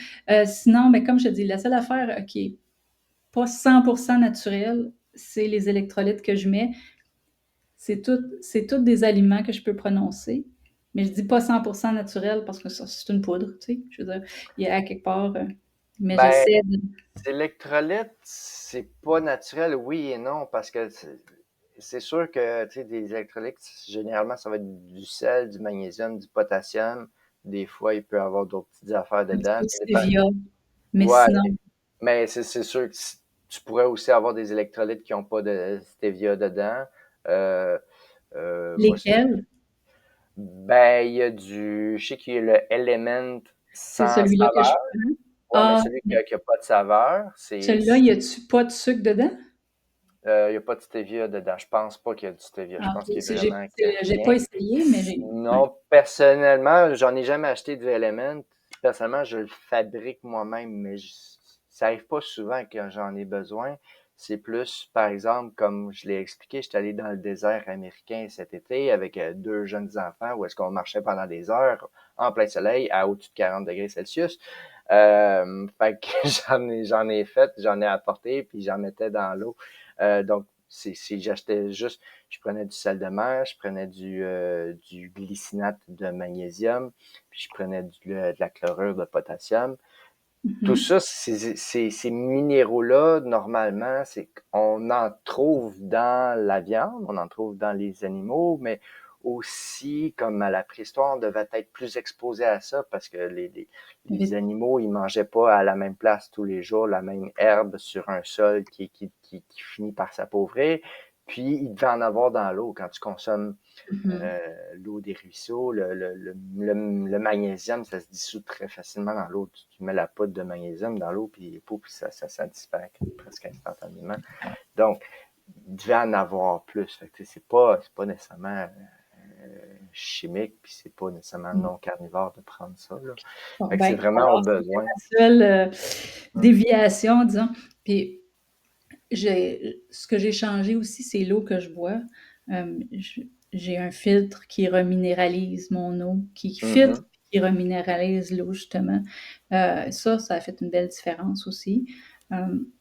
Sinon, mais comme je te dis, la seule affaire qui est pas 100% naturelle, c'est les électrolytes que je mets. C'est tout des aliments que je peux prononcer, mais je dis pas 100% naturel parce que ça, c'est une poudre, tu sais. Je veux dire, il y a à quelque part, mais ben, j'essaie de. les électrolytes, c'est pas naturel, oui et non, parce que c'est sûr que, tu sais, des électrolytes, généralement, ça va être du sel, du magnésium, du potassium. Des fois, il peut y avoir d'autres petites affaires Un petit dedans. peu de stevia, mais Ouais, sinon. mais c'est sûr que tu pourrais aussi avoir des électrolytes qui n'ont pas de stevia dedans. Euh, moi, Lesquels? ben, je sais qu'il y a le Element C'est sans celui-là que je saveur. prends. Ouais, mais Ah, celui qui a pas de saveur, celui-là, y a-tu pas de sucre dedans? il n'y a pas de stevia dedans. Je pense pas qu'il y a du stevia. Je Ah, pense OK. qu'il est vraiment J'ai pas rien. essayé, mais ouais. Sinon, personnellement, j'en ai jamais acheté du Element. Personnellement, je le fabrique moi-même, mais ça arrive pas souvent que j'en ai besoin. C'est plus, par exemple, comme je l'ai expliqué, j'étais allé dans le désert américain cet été avec deux jeunes enfants où est-ce qu'on marchait pendant des heures en plein soleil à au-dessus de 40 degrés Celsius. Fait que j'en ai fait, j'en ai apporté, puis j'en mettais dans l'eau. Donc, j'achetais juste, je prenais du sel de mer, je prenais du glycinate de magnésium, puis je prenais de la chlorure de potassium. Tout Mhm. ça, ces minéraux-là, normalement, c'est qu'on en trouve dans la viande, on en trouve dans les animaux, mais aussi, comme à la préhistoire, on devait être plus exposé à ça parce que les animaux, ils mangeaient pas à la même place tous les jours, la même herbe sur un sol qui finit par s'appauvrir. Puis, il devait en avoir dans l'eau. Quand tu consommes l'eau des ruisseaux, le magnésium, ça se dissout très facilement dans l'eau. Tu mets la poudre de magnésium dans l'eau, puis ça disparaît presque instantanément. Donc, il devait en avoir plus. Fait que c'est pas nécessairement chimique, puis c'est pas nécessairement non carnivore de prendre ça. Là. Bon, Fait que c'est ben, vraiment au alors, besoin. c'était la seule déviation, disons. Puis, ce que j'ai changé aussi, c'est l'eau que je bois. J'ai un filtre qui reminéralise mon eau, qui filtre, Mhm. qui reminéralise l'eau, justement. Ça a fait une belle différence aussi.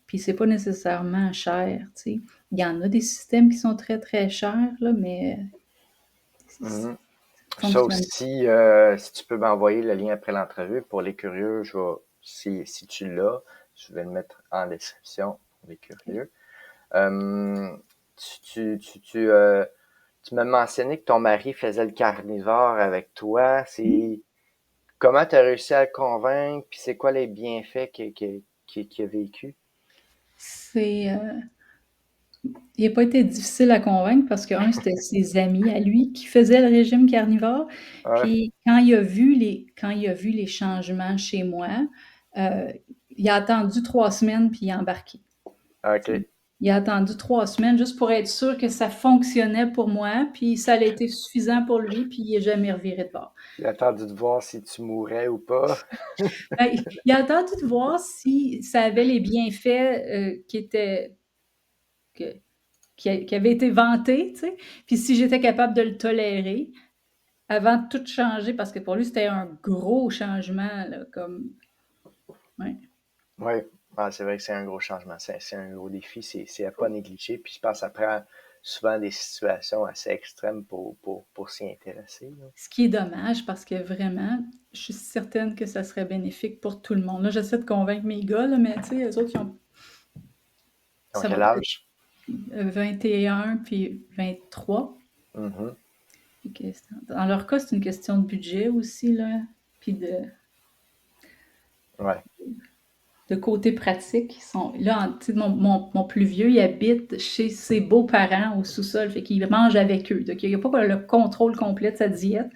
Puis c'est pas nécessairement cher, tu sais. Il y en a des systèmes qui sont très, très chers, là, mais ça Mhm. Ça fonctionne. aussi, si tu peux m'envoyer le lien après l'entrevue, pour les curieux, si tu l'as, je vais le mettre en description pour les curieux. Euh, tu m'as mentionné que ton mari faisait le carnivore avec toi. Comment tu as réussi à le convaincre? Puis c'est quoi les bienfaits qu'il a vécu? C'est, il n'a pas été difficile à convaincre parce que, c'était ses amis à lui qui faisaient le régime carnivore. Ouais, Puis quand il a vu les changements chez moi, il a attendu 3 semaines puis il est embarqué. ok. Il a attendu 3 semaines juste pour être sûr que ça fonctionnait pour moi, puis ça a été suffisant pour lui, puis il n'est jamais reviré de bord. Il a attendu de voir si tu mourrais ou pas. Ben, il a attendu de voir si ça avait les bienfaits que- qui avaient été vantés, tu sais, puis si j'étais capable de le tolérer avant de tout changer, parce que pour lui, c'était un gros changement, là, comme, ouais. Oui, c'est vrai que c'est un gros changement. C'est un gros défi. C'est à pas négliger. Puis je pense que ça prend souvent des situations assez extrêmes pour s'y intéresser. Là. Ce qui est dommage parce que vraiment, je suis certaine que ça serait bénéfique pour tout le monde. Là, j'essaie de convaincre mes gars, là, mais tu sais, eux autres, Donc, ça va quel peut-être âge? 21 puis 23. Mhm. Dans leur cas, c'est une question de budget aussi, là, puis Ouais. de côté pratique. Ils sont, là, tu sais, mon plus vieux, il habite chez ses beaux-parents au sous-sol, fait qu'il mange avec eux. Donc, il n'y a pas le contrôle complet de sa diète.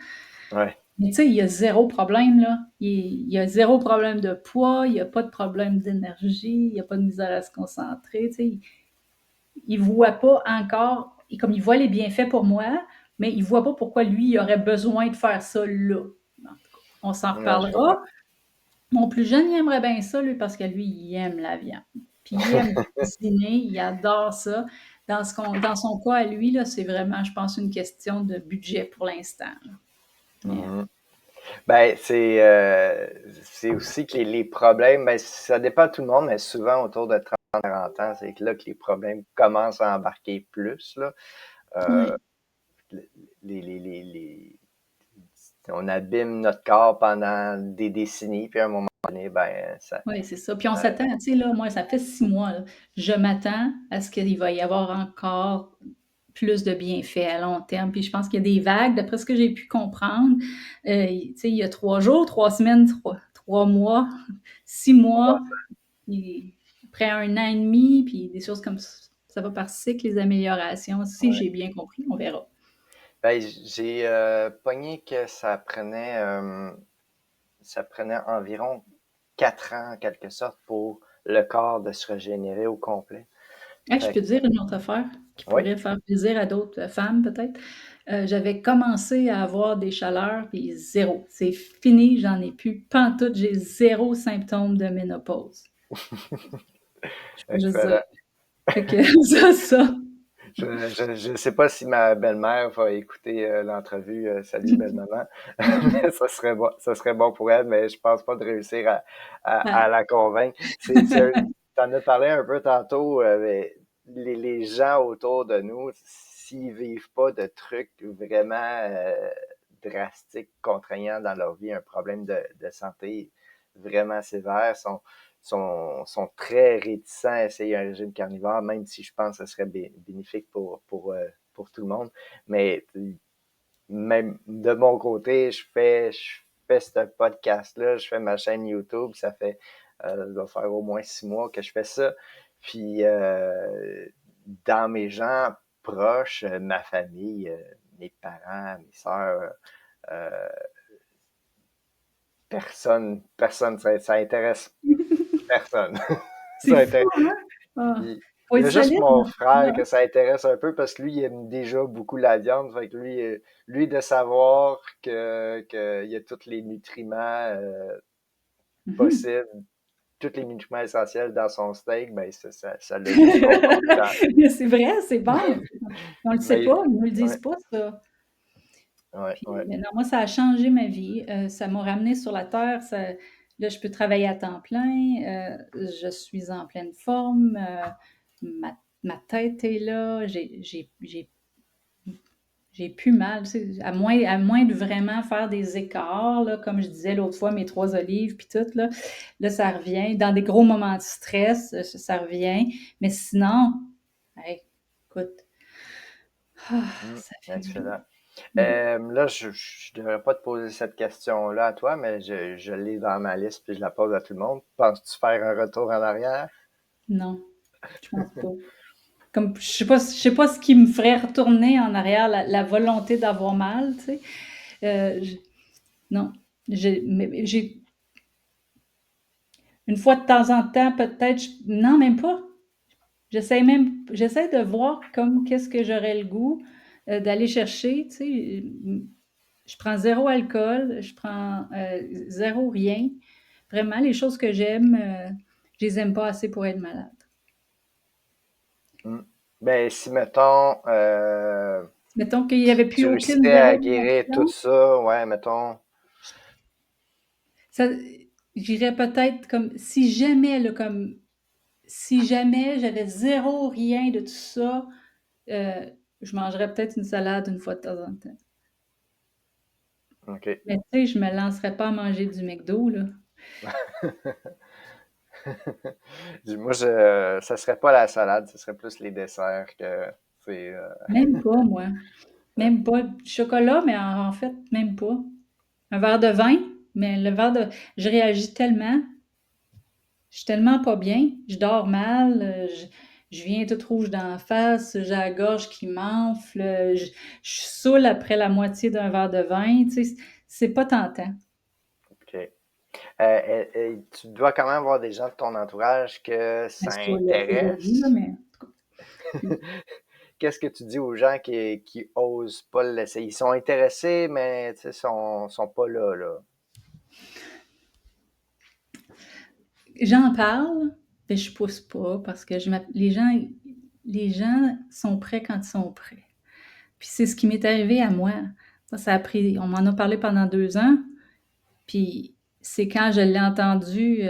Ouais. Mais tu sais, il y a zéro problème, là. Il y a zéro problème de poids, il n'y a pas de problème d'énergie, il n'y a pas de misère à se concentrer. Tu sais, il ne voit pas encore, comme il voit les bienfaits pour moi, mais il ne voit pas pourquoi lui, il aurait besoin de faire ça là. En tout cas, on s'en Non, je comprends. reparlera. Mon plus jeune, il aimerait bien ça, lui, parce que lui, il aime la viande. Puis il aime cuisiner, il adore ça. Dans son cas, à lui, là, c'est vraiment, je pense, une question de budget pour l'instant. Mais, Mhm. Ben, c'est aussi que les problèmes, ben, ça dépend de tout le monde, mais souvent autour de 30-40 ans, c'est que là que les problèmes commencent à embarquer plus. Là. Euh, ouais. les, on abîme notre corps pendant des décennies, puis à un moment donné, ben, Oui, c'est ça. Puis on ça- s'attend, tu sais, là, moi, ça fait 6 mois, là. Je m'attends à ce qu'il va y avoir encore plus de bienfaits à long terme. Puis je pense qu'il y a des vagues, d'après ce que j'ai pu comprendre. Tu sais, il y a 3 jours, 3 semaines, 3 mois, 6 mois, après 1 an et demi, puis des choses comme ça. Ça va par cycle, les améliorations. Si ouais. j'ai bien compris, on verra. Ben, j'ai pogné que ça prenait environ 4 ans, en quelque sorte, pour le corps de se régénérer au complet. Hey, je Fait peux te dire une autre affaire qui oui. pourrait faire plaisir à d'autres femmes, peut-être. J'avais commencé à avoir des chaleurs, puis zéro. C'est fini, j'en ai plus. Pantoute, j'ai zéro symptôme de ménopause. Je peux juste dire. Excellent. Fait que ça. Je sais pas si ma belle-mère va écouter l'entrevue. Salut, belle-maman. Mais ça serait bon pour elle, mais je pense pas de réussir à Ah, la convaincre. T'en as parlé un peu tantôt, mais les gens autour de nous, s'ils vivent pas de trucs vraiment drastiques, contraignants dans leur vie, un problème de santé vraiment sévère, sont très réticents à essayer un régime carnivore, même si je pense que ce serait bénéfique pour tout le monde. Mais même de mon côté, je fais ce podcast-là, je fais ma chaîne YouTube, ça doit faire au moins 6 mois que je fais ça. Puis, dans mes gens proches, ma famille, mes parents, mes sœurs, euh, personne, ça intéresse personne. C'est Ça fou, intéresse. hein? Ah, Il faut il y être a juste solide mon dans ce frère là. que ça intéresse un peu parce que lui, il aime déjà beaucoup la viande. Fait que lui de savoir qu'il y a tous les nutriments Mhm. possibles, tous les nutriments essentiels dans son steak, ben ça l'a juste conforté. C'est vrai, c'est bon. On le sait Mais pas, ils nous le disent ouais, pas, ça. ouais, Puis, ouais. mais non, moi, ça a changé ma vie. Ça m'a ramené sur la terre. Là, je peux travailler à temps plein. Je suis en pleine forme. Ma tête est là. J'ai plus mal. Tu sais, à moins de vraiment faire des écarts, là, comme je disais l'autre fois, mes 3 olives, puis tout, là, ça revient. Dans des gros moments de stress, ça revient. Mais sinon, hey, écoute, ça fait du bien. Excellent. Mm. Là, je ne devrais pas te poser cette question-là à toi, mais je l'ai dans ma liste puis je la pose à tout le monde. Penses-tu faire un retour en arrière? Non, je pense pas. Comme, je sais pas ce qui me ferait retourner en arrière, la volonté d'avoir mal, tu sais. Non, mais une fois de temps en temps, peut-être, non, même pas. J'essaie de voir comme qu'est-ce que j'aurais le goût d'aller chercher, tu sais. Je prends zéro alcool, je prends zéro rien. Vraiment, les choses que j'aime, je les aime pas assez pour être malade. Hmm. Ben, si, mettons, Mettons qu'il y avait plus tu aucune réussissais à zéro guérir tout réaction, ça, ouais, mettons, ça, j'irais peut-être comme si jamais j'avais zéro rien de tout ça, euh, je mangerais peut-être une salade une fois de temps en temps. OK. Mais tu sais, je me lancerais pas à manger du McDo, là. Moi, ça serait pas la salade, ce serait plus les desserts que, c'est, Même pas, moi. Même pas. Du chocolat, mais en fait, même pas. Un verre de vin, mais le verre de. Je réagis tellement. Je suis tellement pas bien. Je dors mal. Je viens toute rouge d'en face. J'ai la gorge qui m'enfle. Je suis saoule après la moitié d'un verre de vin. Tu sais, c'est pas tentant. OK. Tu dois quand même avoir des gens de ton entourage que Ben, ça c'est toi, là, aujourd'hui, là, intéresse. mais. Qu'est-ce que tu dis aux gens qui osent pas le laisser? Ils sont intéressés, mais tu sais, sont pas là, là. J'en parle, mais je pousse pas parce que les gens sont prêts quand ils sont prêts. Puis c'est ce qui m'est arrivé à moi. Ça a pris, on m'en a parlé pendant 2 ans, puis c'est quand je l'ai entendu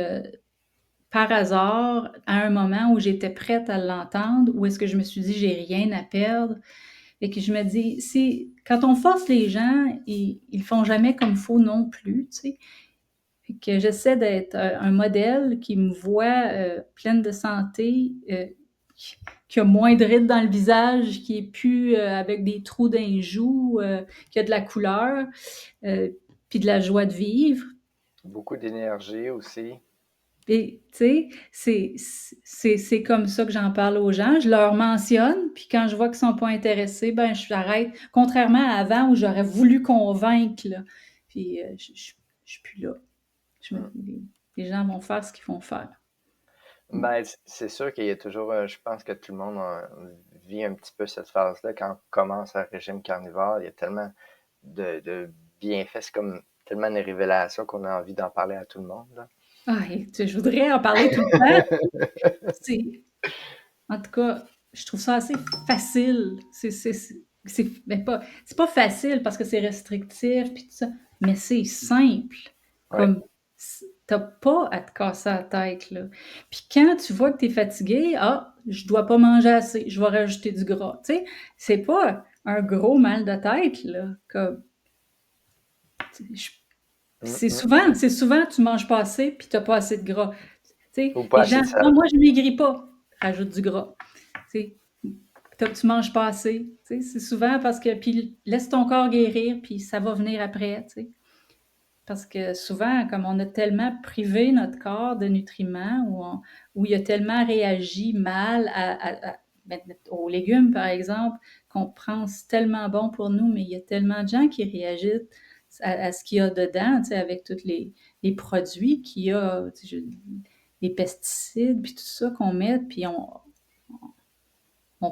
par hasard, à un moment où j'étais prête à l'entendre, où est-ce que je me suis dit, j'ai rien à perdre. Et que je me dis, quand on force les gens, ils font jamais comme il faut non plus, tu sais. Fait que j'essaie d'être un modèle qui me voit pleine de santé, qui a moins de rides dans le visage, qui est plus avec des trous dans les joues, qui a de la couleur, euh, puis de la joie de vivre. Beaucoup d'énergie aussi. Et tu sais, c'est comme ça que j'en parle aux gens. Je leur mentionne, puis quand je vois qu'ils sont pas intéressés, ben j'arrête. Contrairement à avant où j'aurais voulu convaincre, là. Puis je suis plus là. Mm. Les gens vont faire ce qu'ils font faire. Ben, c'est sûr qu'il y a toujours, je pense que tout le monde vit un petit peu cette phase-là quand on commence un régime carnivore. Il y a tellement de bienfaits, c'est comme tellement une révélation qu'on a envie d'en parler à tout le monde, là. Ah, et je voudrais en parler tout le temps. C'est, en tout cas, je trouve ça assez facile. C'est pas facile parce que c'est restrictif puis tout ça, mais c'est simple. Ouais. Comme t'as pas à te casser la tête là. Puis quand tu vois que tu es fatigué, je dois pas manger assez, je vais rajouter du gras. Tu sais, c'est pas un gros mal de tête là. Comme je- Mm, c'est mm. souvent, c'est souvent tu manges pas assez puis t'as pas assez de gras. Tu sais, Ou pas les assez gens, de ah, sel. moi je maigris pas, rajoute du gras. Tu sais, tu manges pas assez. Tu sais, c'est souvent parce que, puis laisse ton corps guérir, puis ça va venir après, tu sais. Parce que souvent, comme on a tellement privé notre corps de nutriments, où il a tellement réagi mal ben, aux légumes, par exemple, qu'on pense tellement bon pour nous, mais il y a tellement de gens qui réagissent à ce qu'il y a dedans, tu sais, avec tous les produits qu'il y a, tu sais, les pesticides, puis tout ça qu'on met, puis on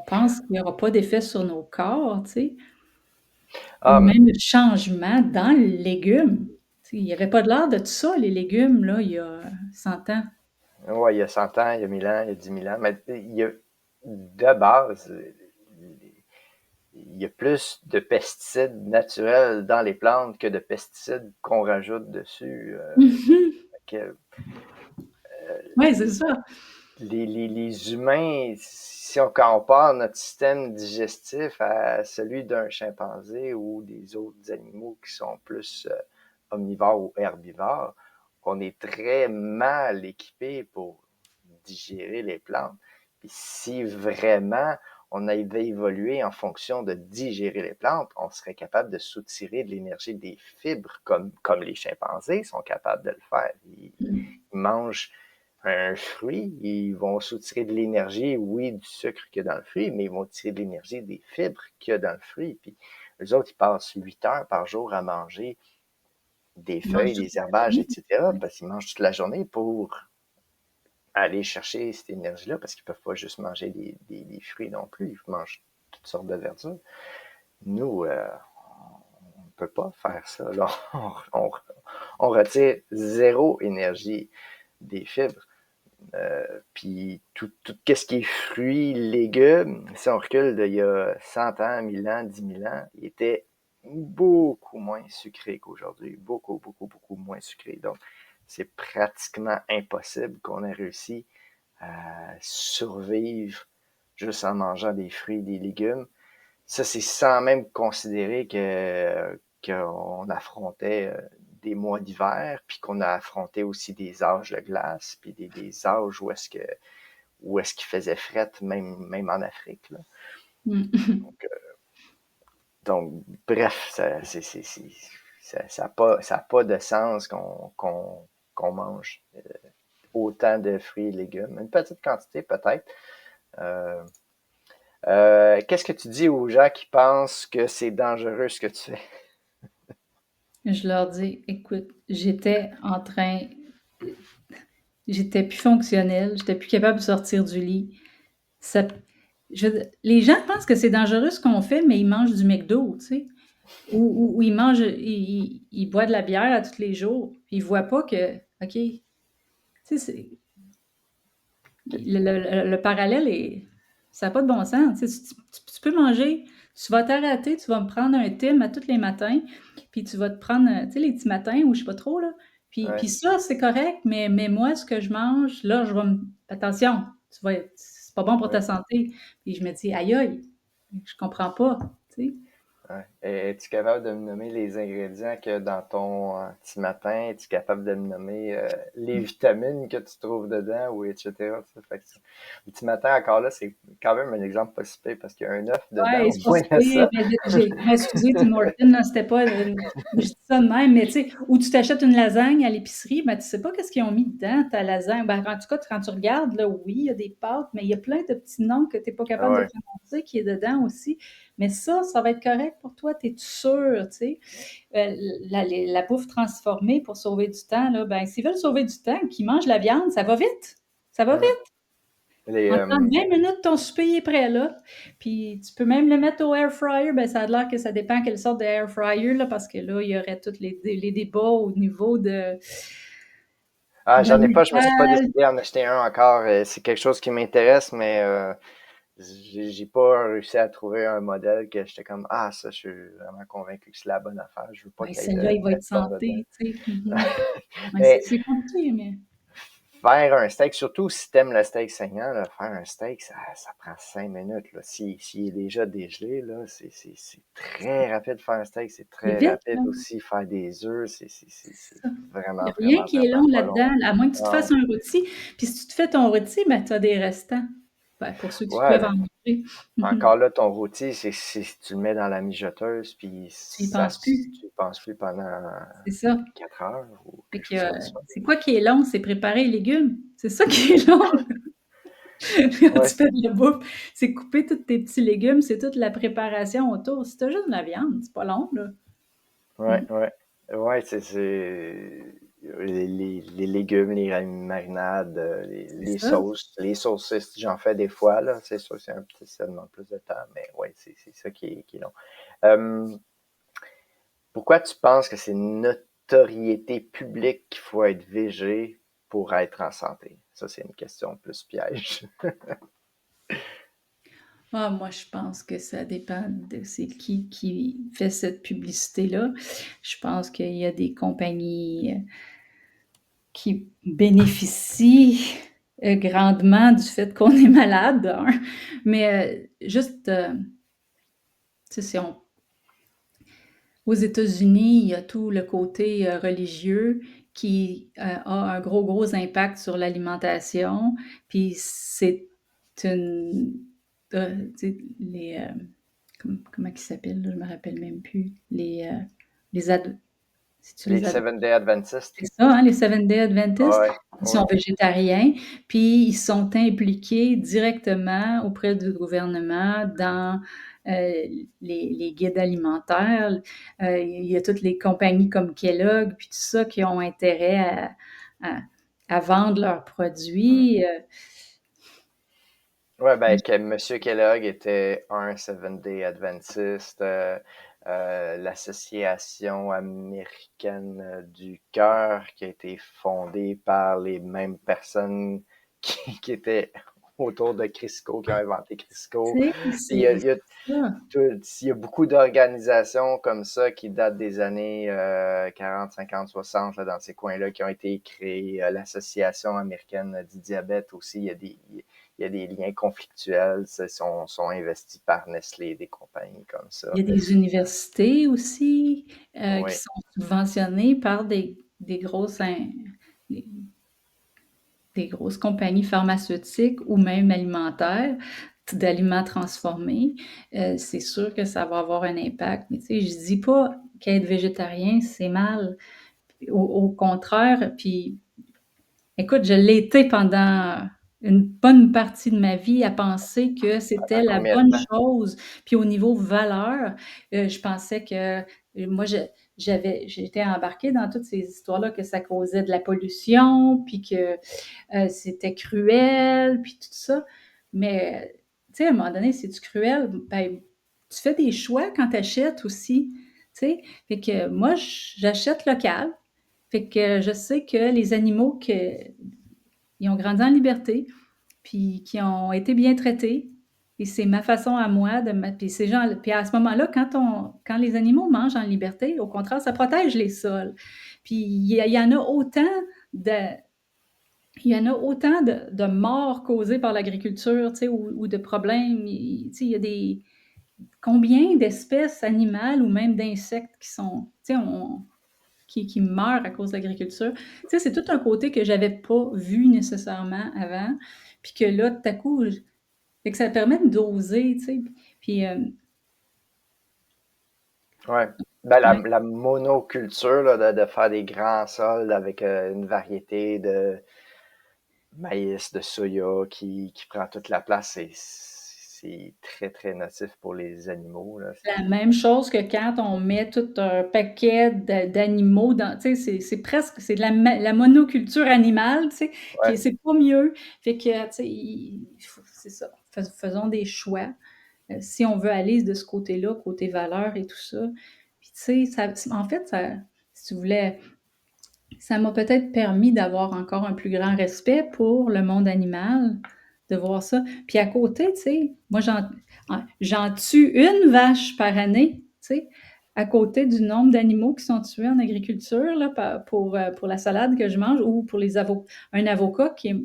pense qu'il n'y aura pas d'effet sur nos corps, tu sais. Ou Ah, même le changement dans le légume. Tu sais, il n'y avait pas de l'air de tout ça, les légumes, là, il y a 100 ans. ouais, il y a 100 ans, il y a 1000 ans, il y a 10 000 ans, mais il y a, de base, il y a plus de pesticides naturels dans les plantes que de pesticides qu'on rajoute dessus. Que, Oui, c'est ça. les humains, si on compare notre système digestif à celui d'un chimpanzé ou des autres animaux qui sont plus omnivores ou herbivores, on est très mal équipé pour digérer les plantes. Puis si vraiment on avait évolué en fonction de digérer les plantes, on serait capable de soutirer de l'énergie des fibres comme les chimpanzés sont capables de le faire. Ils mangent un fruit, ils vont soutirer de l'énergie, oui, du sucre qu'il y a dans le fruit, mais ils vont tirer de l'énergie des fibres qu'il y a dans le fruit. Puis eux autres, ils passent 8 heures par jour à manger des Ils mangent feuilles, toute des la herbages, journée. etc., parce qu'ils mangent toute la journée pour aller chercher cette énergie-là, parce qu'ils ne peuvent pas juste manger des fruits non plus, ils mangent toutes sortes de verdures. Nous, on ne peut pas faire ça. Là, on retire zéro énergie des fibres. Puis tout ce qui est fruits, légumes, si on recule d'il y a 100 ans, 1000 ans, 10 000 ans, il était beaucoup moins sucré qu'aujourd'hui. Beaucoup, beaucoup, beaucoup moins sucré. Donc, c'est pratiquement impossible qu'on ait réussi à survivre juste en mangeant des fruits et des légumes. Ça, c'est sans même considérer qu'on affrontait des mois d'hiver, puis qu'on a affronté aussi des âges de glace, puis des âges où est-ce qu'il faisait fret, même en Afrique. Là. Donc, bref, ça n'a pas de sens qu'on mange autant de fruits et légumes. Une petite quantité, peut-être. Euh, Qu'est-ce que tu dis aux gens qui pensent que c'est dangereux ce que tu fais? Je leur dis, écoute, j'étais plus fonctionnelle, j'étais plus capable de sortir du lit. Ça, les gens pensent que c'est dangereux ce qu'on fait, mais ils mangent du McDo, tu sais. Ou ils mangent, ils boivent de la bière à tous les jours. Puis ils voient pas que, OK, tu sais, le parallèle est, ça n'a pas de bon sens. Tu sais, tu peux manger, tu vas t'arrêter, tu vas me prendre un Tim à tous les matins, puis tu vas te prendre, tu sais, les petits matins ou je sais pas trop, là. Puis Ouais, ça, c'est correct, mais moi, ce que je mange, là, je vais me... Attention, c'est pas bon pour ta ouais, santé. Puis je me dis, aïe, aïe, je comprends pas, tu sais. ouais. Es-tu capable de me nommer les ingrédients que dans ton petit matin? Es-tu capable de me nommer les vitamines que tu trouves dedans ou etc. Ça fait que le petit matin, encore là, c'est quand même un exemple pas si pire parce qu'il y a un œuf dedans, Ouais, au c'est pas moins si de pire, ça. mais excusez, Tim Hortons, là, c'était pas, je dis ça de même, mais tu sais, ou tu t'achètes une lasagne à l'épicerie, ben tu sais pas qu'est-ce qu'ils ont mis dedans, ta lasagne. Ben, en tout cas, quand tu regardes, là, oui, il y a des pâtes, mais il y a plein de petits noms que tu n'es pas Ah capable de ouais, prononcer qui est dedans aussi. Mais ça va être correct pour toi, t'es sûr, tu sais. La bouffe transformée pour sauver du temps, là, ben, s'ils veulent sauver du temps, qu'ils mangent la viande, ça va vite. Ça va hum. vite. Les, En 20 minutes, ton souper est prêt, là. Puis tu peux même le mettre au air fryer. Ben, ça a l'air que ça dépend quelle sorte de air fryer, là, parce que là, il y aurait tous les débats au niveau Ah, de j'en ai pas, je me suis pas métal. décidé à en acheter un encore. C'est quelque chose qui m'intéresse, mais j'ai pas réussi à trouver un modèle que j'étais comme ah ça, je suis vraiment convaincu que c'est la bonne affaire. Je veux pas Ben, qu'il y ait de celui-là, il va être pétrole dedans. santé, tu sais. Ouais, Mais c'est compliqué, mais faire un steak, surtout si t'aimes le steak saignant, là, faire un steak, ça prend 5 minutes. Là. S'il est déjà dégelé, là, c'est très rapide de faire un steak. C'est c'est très vite, rapide là. aussi faire des œufs. C'est Ça. Il n'y vraiment, a rien vraiment, qui est vraiment long pas long. là-dedans, à moins que tu te Ah, fasses un rôti. Puis si tu te fais ton rôti, ben, tu as des restants. Ben, pour ceux qui ouais, peuvent en manger. manger. Encore là, ton rôti, tu le mets dans la mijoteuse, puis Tu y penses plus. tu ne penses plus pendant C'est ça. 4 heures ou Fait quelque que, chose comme ça. c'est quoi qui est long? C'est préparer les légumes. C'est ça qui est long. Quand Ouais, tu fais de la bouffe, c'est couper tous tes petits légumes, c'est toute la préparation autour. Si t'as juste de la viande, c'est pas long, là. ouais, ouais. Ouais, les légumes, les marinades, C'est les ça. sauces, les saucisses, j'en fais des fois, là. C'est sûr, ça demande plus de temps, mais ouais, c'est ça qui est long. Euh, Pourquoi tu penses que c'est une notoriété publique qu'il faut être végé pour être en santé? Ça, c'est une question plus piège. Ah, moi, je pense que ça dépend de c'est qui fait cette publicité-là. Je pense qu'il y a des compagnies qui bénéficient grandement du fait qu'on est malade, hein. Mais juste, tu sais, aux États-Unis, il y a tout le côté religieux qui a un gros impact sur l'alimentation. Puis c'est une... tu sais, comment ils s'appellent, là, je me rappelle même plus. Les ad... C'est-tu Les les ad... Seven Day Adventistes. C'est ça, hein, les Seven Day Adventistes, Ouais, ils ouais. sont végétariens, puis ils sont impliqués directement auprès du gouvernement dans les guides alimentaires. Il y a toutes les compagnies comme Kellogg, puis tout ça, qui ont intérêt à, à vendre leurs Hmm. produits. Ouais, ben, que Monsieur Kellogg était un Seven Day Adventiste. L'Association américaine du cœur qui a été fondée par les mêmes personnes qui étaient autour de Crisco, qui ont inventé Crisco. Tu sais, Puis c'est ça. il y a beaucoup d'organisations comme ça qui datent des années 40, 50, 60, là, dans ces coins-là, qui ont été créées. L'Association américaine du diabète aussi, il y a des liens conflictuels, sont investis par Nestlé, des compagnies comme ça. Il y a des universités aussi qui Oui, sont subventionnées par des, des grosses compagnies pharmaceutiques ou même alimentaires, d'aliments transformés. C'est sûr que ça va avoir un impact. Mais tu sais, je dis pas qu'être végétarien, c'est mal. Au contraire, puis écoute, je l'ai été pendant une bonne partie de ma vie à penser que c'était pendant la combien de bonne temps? chose. Puis au niveau valeur, je pensais que moi, j'étais embarquée dans toutes ces histoires-là, que ça causait de la pollution, puis que c'était cruel, puis tout ça. Mais, tu sais, à un moment donné, c'est du cruel. Ben, tu fais des choix quand tu achètes aussi, tu sais. Fait que moi, j'achète local. Fait que je sais que les animaux ils ont grandi en liberté, puis qui ont été bien traités. Et c'est ma façon à moi puis ces gens, puis à ce moment-là, quand les animaux mangent en liberté, au contraire, ça protège les sols. Puis il y en a autant de, il y en a autant de morts causées par l'agriculture, tu sais, ou de problèmes. Tu sais, il y a combien d'espèces animales ou même d'insectes qui sont, tu sais, qui meurent à cause de l'agriculture. Tu sais, c'est tout un côté que j'avais pas vu nécessairement avant, puis que là, tout à coup, fait que ça permet de doser, tu sais. Puis, Ouais. Ben, ouais, la monoculture, là, de faire des grands sols avec une variété de maïs, de soya qui prend toute la place, c'est très, très nocif pour les animaux, là. la même chose que quand on met tout un paquet d'animaux dans, tu sais, c'est presque, c'est de la monoculture animale, tu sais, Ouais, c'est pas mieux. Fait que, tu sais, c'est ça. Faisons des choix. Si on veut aller de ce côté-là, côté valeur et tout ça. Puis, tu sais, en fait, si tu voulais, ça m'a peut-être permis d'avoir encore un plus grand respect pour le monde animal, de voir ça. Puis à côté, tu sais, moi, j'en tue une vache par année, tu sais, à côté du nombre d'animaux qui sont tués en agriculture, là, pour la salade que je mange ou pour un avocat qui est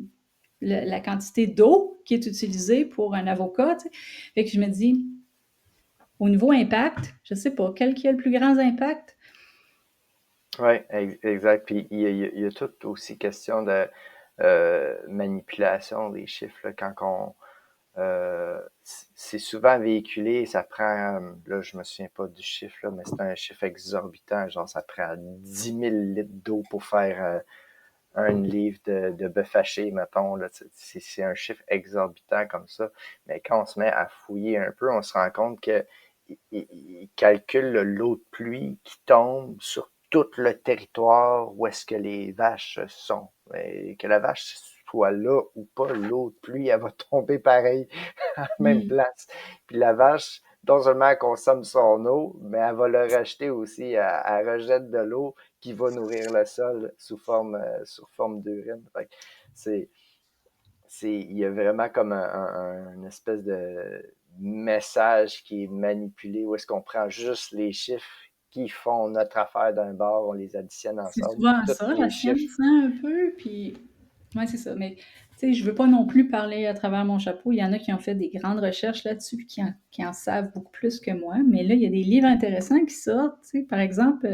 la quantité d'eau qui est utilisée pour un avocat, tu sais. Fait que je me dis, au niveau impact, je sais pas, quel qui a le plus grand impact? ouais, exact. Puis il y a tout aussi question de manipulation des chiffres, là, quand c'est souvent véhiculé, ça prend, là, je me souviens pas du chiffre, là, mais c'est un chiffre exorbitant, genre ça prend 10 000 litres d'eau pour faire un livre de bœuf haché, mettons, là, c'est un chiffre exorbitant comme ça, mais quand on se met à fouiller un peu, on se rend compte que il calcule l'eau de pluie qui tombe sur tout le territoire où est-ce que les vaches sont. Et que la vache soit là ou pas, l'eau de pluie, elle va tomber pareil à la même Mm. place. Puis la vache, non seulement elle consomme son eau, mais elle va le rejeter aussi. Elle rejette de l'eau qui va nourrir le sol sous forme d'urine. C'est, il y a vraiment comme une espèce de message qui est manipulé où est-ce qu'on prend juste les chiffres qui font notre affaire d'un bord, on les additionne C'est ensemble, puis souvent tous ça, la les chiffres. science, hein, un peu, puis ouais, c'est ça, mais tu sais, je veux pas non plus parler à travers mon chapeau. Il y en a qui ont fait des grandes recherches là-dessus, puis qui en savent beaucoup plus que moi, mais là, il y a des livres intéressants qui sortent, tu sais, par exemple,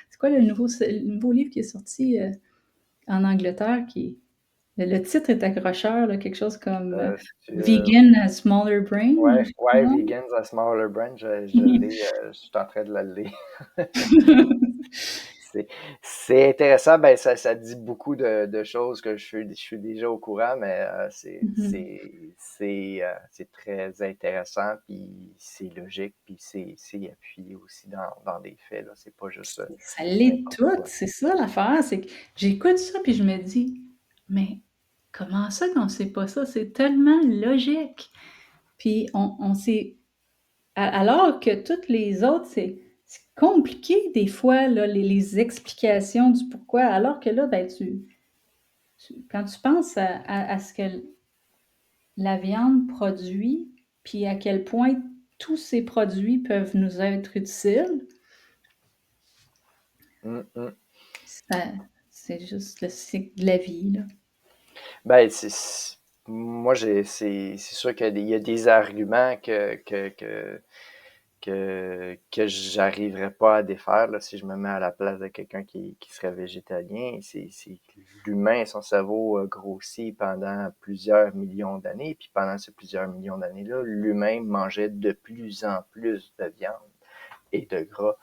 c'est quoi le nouveau livre qui est sorti, en Angleterre qui le titre est accrocheur, là, quelque chose comme, C'est, «Vegan a Smaller Brain», ouais, je sais ouais, pas. Vegans a Smaller Brain, je l'ai, je suis en train de le lire. C'est intéressant, ben ça dit beaucoup de choses que je suis déjà au courant, mais Mhm. c'est très intéressant, puis c'est logique, puis c'est appuyé aussi dans des faits, là. C'est pas juste Ça l'est n'importe tout, quoi. c'est ça l'affaire, c'est que j'écoute ça puis je me dis: «Mais comment ça qu'on sait pas ça? C'est tellement logique!» Puis on sait alors que toutes les autres, c'est compliqué des fois là, les explications du pourquoi, alors que là, ben, quand tu penses à ce que la viande produit, puis à quel point tous ces produits peuvent nous être utiles, Mm, mm. ça c'est juste le cycle de la vie, là. Ben, moi, c'est sûr qu'il y a des arguments que j'arriverais pas à défaire là, si je me mets à la place de quelqu'un qui serait végétalien. C'est que l'humain, son cerveau a grossi pendant plusieurs millions d'années, puis pendant ces plusieurs millions d'années-là, l'humain mangeait de plus en plus de viande et de gras,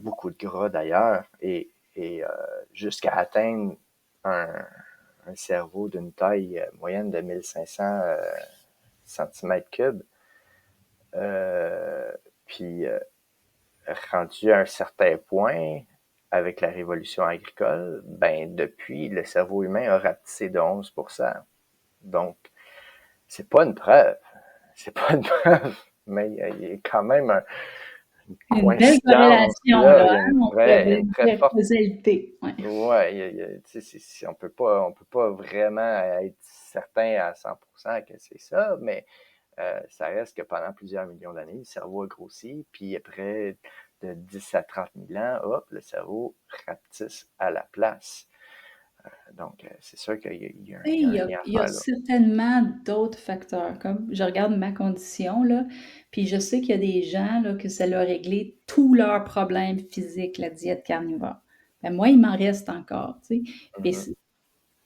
beaucoup de gras d'ailleurs, et jusqu'à atteindre un, un cerveau d'une taille moyenne de 1500 centimètres cubes. Euh, puis rendu à un certain point, avec la révolution agricole, ben depuis, le cerveau humain a rapetissé de 11%. Donc, c'est pas une preuve. C'est pas une preuve, mais il y a quand même une Une belle coïncidence corrélation là. là, Il y a hein, on pourrait dire une une très vraie forte. causalité, ouais. Ouais, tu sais, on peut pas vraiment être certain à 100% que c'est ça, mais ça reste que pendant plusieurs millions d'années, le cerveau a grossi, puis après de 10 à 30 000 ans, hop, le cerveau rapetisse à la place. Donc, c'est sûr qu'il y a un lien à Il y a faire là. certainement d'autres facteurs, comme je regarde ma condition là, puis je sais qu'il y a des gens là, que ça leur a réglé tous leurs problèmes physiques, la diète carnivore. Ben moi, il m'en reste encore, tu sais, puis Mhm,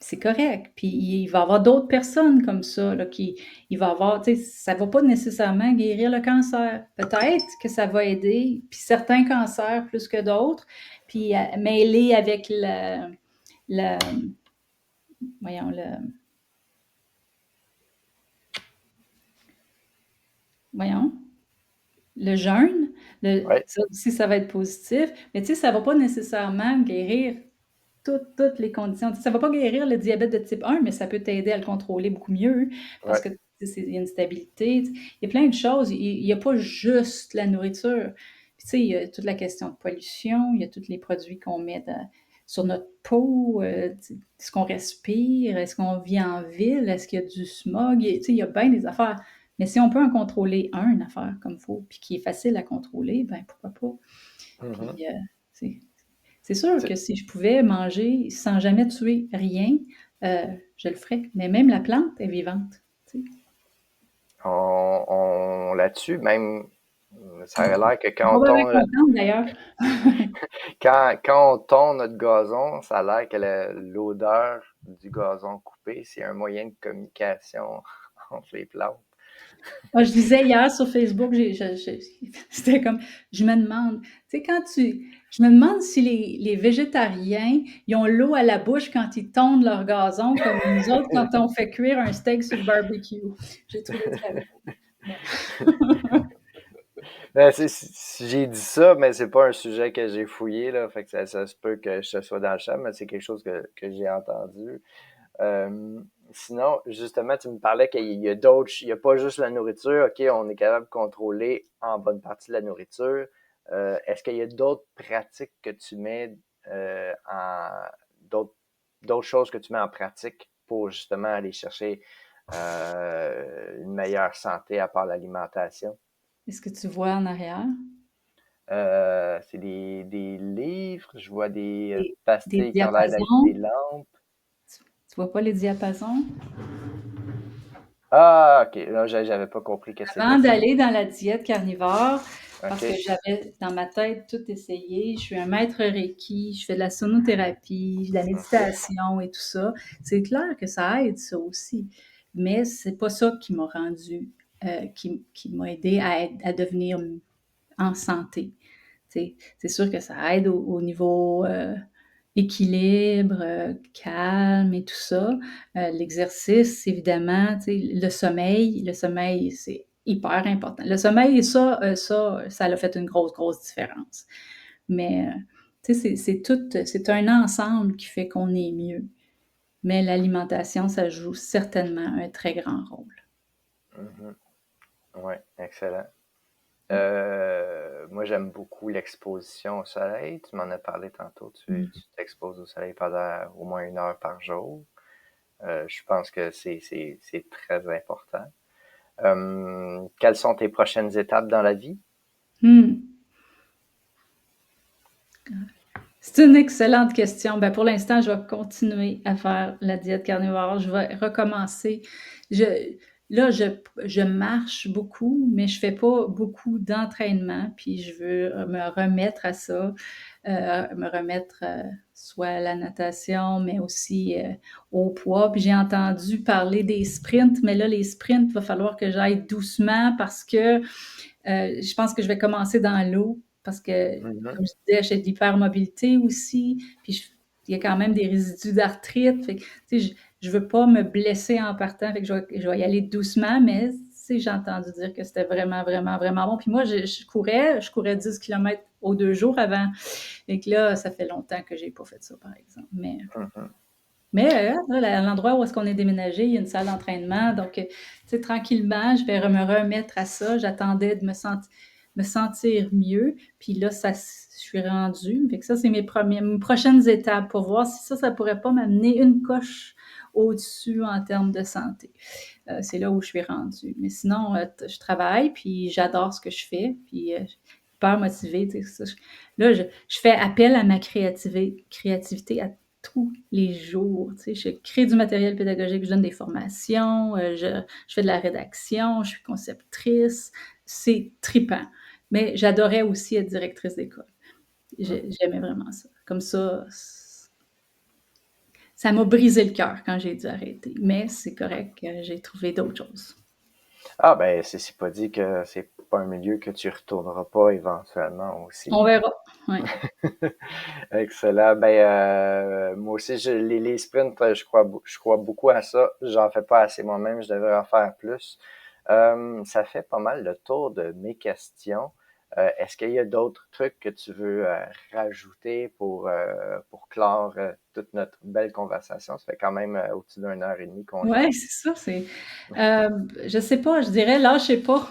c'est correct. Puis il va y avoir d'autres personnes comme ça, là, qui il va avoir, tu sais, ça va pas nécessairement guérir le cancer. Peut-être que ça va aider, puis certains cancers plus que d'autres, puis mêlé avec le voyons, voyons, le jeûne, ouais, ça aussi, ça va être positif. Mais tu sais, ça va pas nécessairement guérir toutes les conditions. Ça va pas guérir le diabète de type 1, mais ça peut t'aider à le contrôler beaucoup mieux parce ouais. que il y a une stabilité. Il y a plein de choses. Il n'y a pas juste la nourriture. Puis, tu sais, il y a toute la question de pollution, il y a tous les produits qu'on met sur notre peau, ce qu'on respire, est-ce qu'on vit en ville, est-ce qu'il y a du smog, tu sais, il y a bien des affaires. Mais si on peut en contrôler une affaire comme il faut, puis qui est facile à contrôler, ben pourquoi pas? Mhm. Puis, c'est c'est sûr Tu que si je pouvais manger sans jamais tuer rien, je le ferais. Mais même la plante est vivante, tu sais. là-dessus, même, ça Elle aurait l'air que est probablement contente d'ailleurs. quand on tond notre gazon, ça a l'air que l'odeur du gazon coupé, c'est un moyen de communication entre les plantes. Moi, je disais hier sur Facebook, c'était comme, je me demande, tu sais, je me demande si les végétariens, ils ont l'eau à la bouche quand ils tondent leur gazon, comme nous autres quand on fait cuire un steak sur le barbecue. J'ai trouvé ça beau. Bon. Ben, j'ai dit ça, mais c'est pas un sujet que j'ai fouillé, là. Fait que ça se peut que je sois dans le champ, mais c'est quelque chose que j'ai entendu. Euh, Sinon, justement, tu me parlais qu'il y a d'autres, il y a pas juste la nourriture. OK, on est capable de contrôler en bonne partie la nourriture. Est-ce qu'il y a d'autres pratiques que tu mets d'autres, d'autres choses que tu mets en pratique pour justement aller chercher une meilleure santé à part l'alimentation? Est-ce que tu vois en arrière C'est des livres, je vois des des pastilles qui ont l'air d'être des diapasons? lampes. Tu vois pas les diapasons? Ah, ok, là, j'avais pas compris que c'était Avant ça. d'aller dans la diète carnivore, parce que Ok. j'avais dans ma tête tout essayé, je suis un maître Reiki, je fais de la sonothérapie, de la Mhm, méditation et tout ça. C'est clair que ça aide ça aussi, mais c'est pas ça qui m'a rendu, qui m'a aidé à devenir en santé. C'est sûr que ça aide au niveau équilibre, calme et tout ça. L'exercice, évidemment, le sommeil, c'est hyper important. Le sommeil, ça l'a fait une grosse, grosse différence. Mais, c'est un ensemble qui fait qu'on est mieux. Mais l'alimentation, ça joue certainement un très grand rôle. mhm. Ouais, excellent. Moi, j'aime beaucoup l'exposition au soleil. Tu m'en as parlé tantôt. Tu t'exposes au soleil pendant au moins 1 heure par jour. Je pense que c'est très important. Quelles sont tes prochaines étapes dans la vie? Hmm. C'est une excellente question. Ben, pour l'instant, je vais continuer à faire la diète carnivore. Je vais recommencer. Je, là, je marche beaucoup, mais je fais pas beaucoup d'entraînement. Puis je veux me remettre à ça, me remettre soit à la natation, mais aussi au poids. Puis j'ai entendu parler des sprints, mais là, les sprints, il va falloir que j'aille doucement parce que je pense que je vais commencer dans l'eau parce que, Mhm, comme je disais, j'ai de l'hypermobilité aussi, puis il y a quand même des résidus d'arthrite. Fait que, je veux pas me blesser en partant, fait que je vais y aller doucement, mais j'ai entendu dire que c'était vraiment, vraiment, vraiment bon. Puis moi, je courais 10 km aux 2 jours avant. Et que là, ça fait longtemps que j'ai pas fait ça, par exemple. mhm. Là, à l'endroit où est-ce qu'on est déménagé, il y a une salle d'entraînement. Donc, tranquillement, je vais me remettre à ça. J'attendais de me sentir mieux. Puis là, je suis rendue. Fait que ça, c'est mes prochaines étapes pour voir si ça pourrait pas m'amener une coche au-dessus en termes de santé. C'est là où je suis rendue. Mais sinon, je travaille, puis j'adore ce que je fais. Puis, je suis hyper motivée. Là, je fais appel à ma créativité à tous les jours. Je crée du matériel pédagogique, je donne des formations, je fais de la rédaction, je suis conceptrice. C'est tripant. Mais j'adorais aussi être directrice d'école. J'aimais vraiment ça. Comme ça m'a brisé le cœur quand j'ai dû arrêter. Mais c'est correct, j'ai trouvé d'autres choses. Ah ben, c'est pas dit que c'est pas un milieu que tu retourneras pas éventuellement aussi. On verra. Ouais. Excellent. Ben, moi aussi, les sprints, je crois beaucoup à ça. J'en fais pas assez moi-même, je devrais en faire plus. Ça fait pas mal le tour de mes questions. Est-ce qu'il y a d'autres trucs que tu veux rajouter pour clore toute notre belle conversation? Ça fait quand même au-dessus d'1 heure et demie qu'on Ouais, jase. c'est ça, je sais pas, je dirais lâchez pas.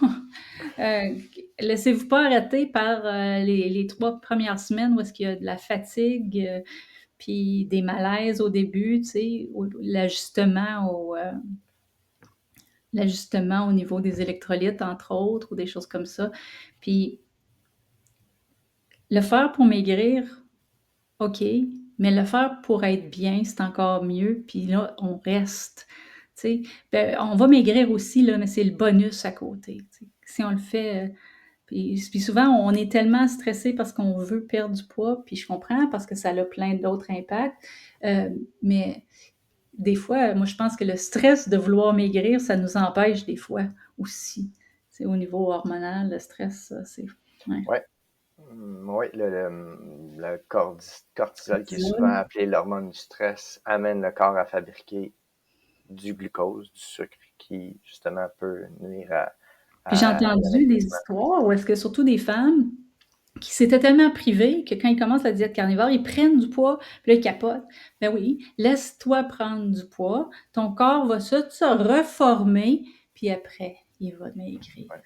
Heu, Laissez-vous pas arrêter par, les 3 premières semaines où est-ce qu'il y a de la fatigue, puis des malaises au début, tu sais, ou l'ajustement au niveau des électrolytes, entre autres, ou des choses comme ça. Puis le faire pour maigrir, OK, mais le faire pour être bien, c'est encore mieux, puis là, on reste, tu sais? On va maigrir aussi, là, mais c'est le bonus à côté, tu sais? Si on le fait, puis souvent, on est tellement stressé parce qu'on veut perdre du poids, puis je comprends parce que ça a plein d'autres impacts, mais des fois, moi, je pense que le stress de vouloir maigrir, ça nous empêche des fois aussi. C'est au niveau hormonal, le stress, c'est... Ouais. Oui, oui, le cortisol, qui est souvent Cortisol. appelé l'hormone du stress, amène le corps à fabriquer du glucose, du sucre, qui justement peut nuire Puis j'ai à entendu des l'amaigrissement. histoires où est-ce que surtout des femmes qui s'étaient tellement privées que quand ils commencent la diète carnivore, ils prennent du poids, puis là, ils capotent. Ben oui, laisse-toi prendre du poids, ton corps va se reformer, puis après, il va maigrir. Ouais.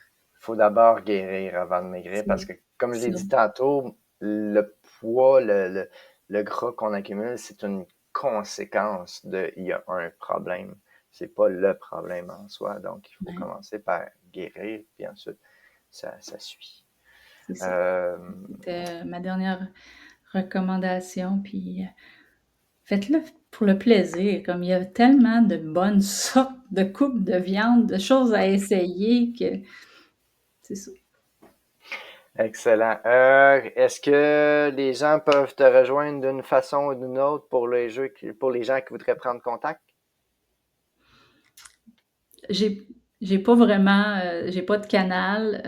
Il faut d'abord guérir avant de maigrir parce C'est que, comme je l'ai ça. dit tantôt, le poids, le gras qu'on accumule, c'est une conséquence de il y a un problème. C'est pas le problème en soi. Donc, il faut Ouais, commencer par guérir, puis ensuite, ça suit. c'est ça. Euh, C'était ma dernière recommandation, puis faites-le pour le plaisir, comme il y a tellement de bonnes sortes de coupes de viande, de choses à essayer que c'est ça. Excellent. Est-ce que les gens peuvent te rejoindre d'une façon ou d'une autre pour les gens qui voudraient prendre contact? J'ai j'ai pas vraiment, j'ai pas de canal,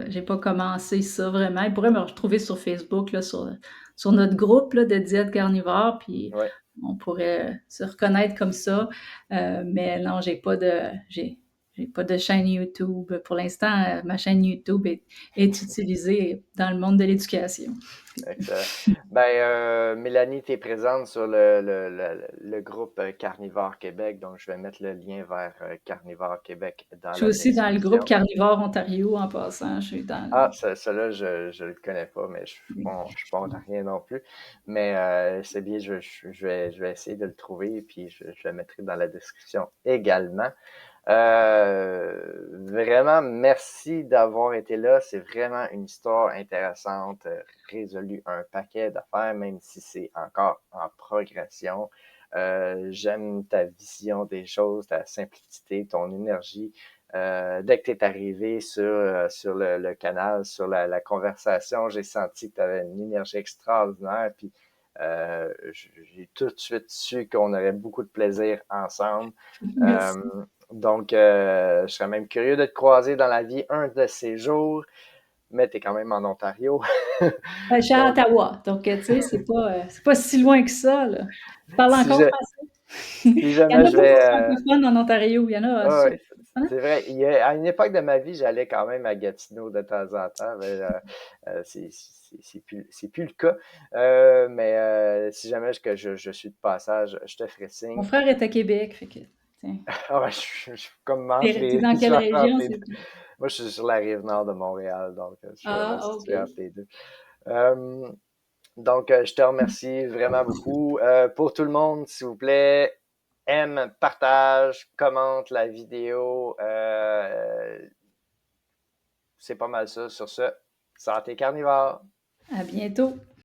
j'ai pas commencé ça vraiment. Ils pourraient me retrouver sur Facebook, là, sur notre groupe, là, de diète carnivore, puis Oui. on pourrait se reconnaître comme ça. Mais non, j'ai pas de chaîne YouTube. Pour l'instant, ma chaîne YouTube est utilisée dans le monde de l'éducation. Excellent. Ben, Mélanie, tu es présente sur le groupe Carnivore Québec, donc je vais mettre le lien vers Carnivore Québec dans Je suis la aussi dans le groupe description. Carnivore Ontario en passant. Je suis dans Ah, ça là, je le connais pas, mais je suis pas ontarien non plus. Mais c'est bien, je vais essayer de le trouver et puis je le mettrai dans la description également. Vraiment, merci d'avoir été là. C'est vraiment une histoire intéressante, résolu un paquet d'affaires, même si c'est encore en progression. J'aime ta vision des choses, ta simplicité, ton énergie. Dès que tu es arrivé sur le canal, sur la conversation, j'ai senti que tu avais une énergie extraordinaire. Puis j'ai tout de suite su qu'on aurait beaucoup de plaisir ensemble. Merci. Donc, je serais même curieux de te croiser dans la vie un de ces jours, mais tu es quand même en Ontario. Je suis à Donc, Ottawa, donc tu sais, c'est pas si loin que ça, là. Je parle si, encore je, français. si Il y en jamais a je vais. beaucoup de francophones en Ontario, il y en a Ah ouais, hein? c'est vrai. À une époque de ma vie, j'allais quand même à Gatineau de temps en temps, mais c'est plus le cas. Mais si jamais je suis de passage, je te ferai Mon signe. frère est à Québec, fait que tiens. Ah ouais, je commence Tu dans je quelle mange entre région, les s'il deux. te plaît? Moi, je suis sur la rive nord de Montréal, donc je suis vraiment Ah, OK. situé entre les deux. Euh, donc, je te remercie vraiment beaucoup. Pour tout le monde, s'il vous plaît, aime, partage, commente la vidéo. C'est pas mal ça. Sur ce, santé carnivore! À bientôt.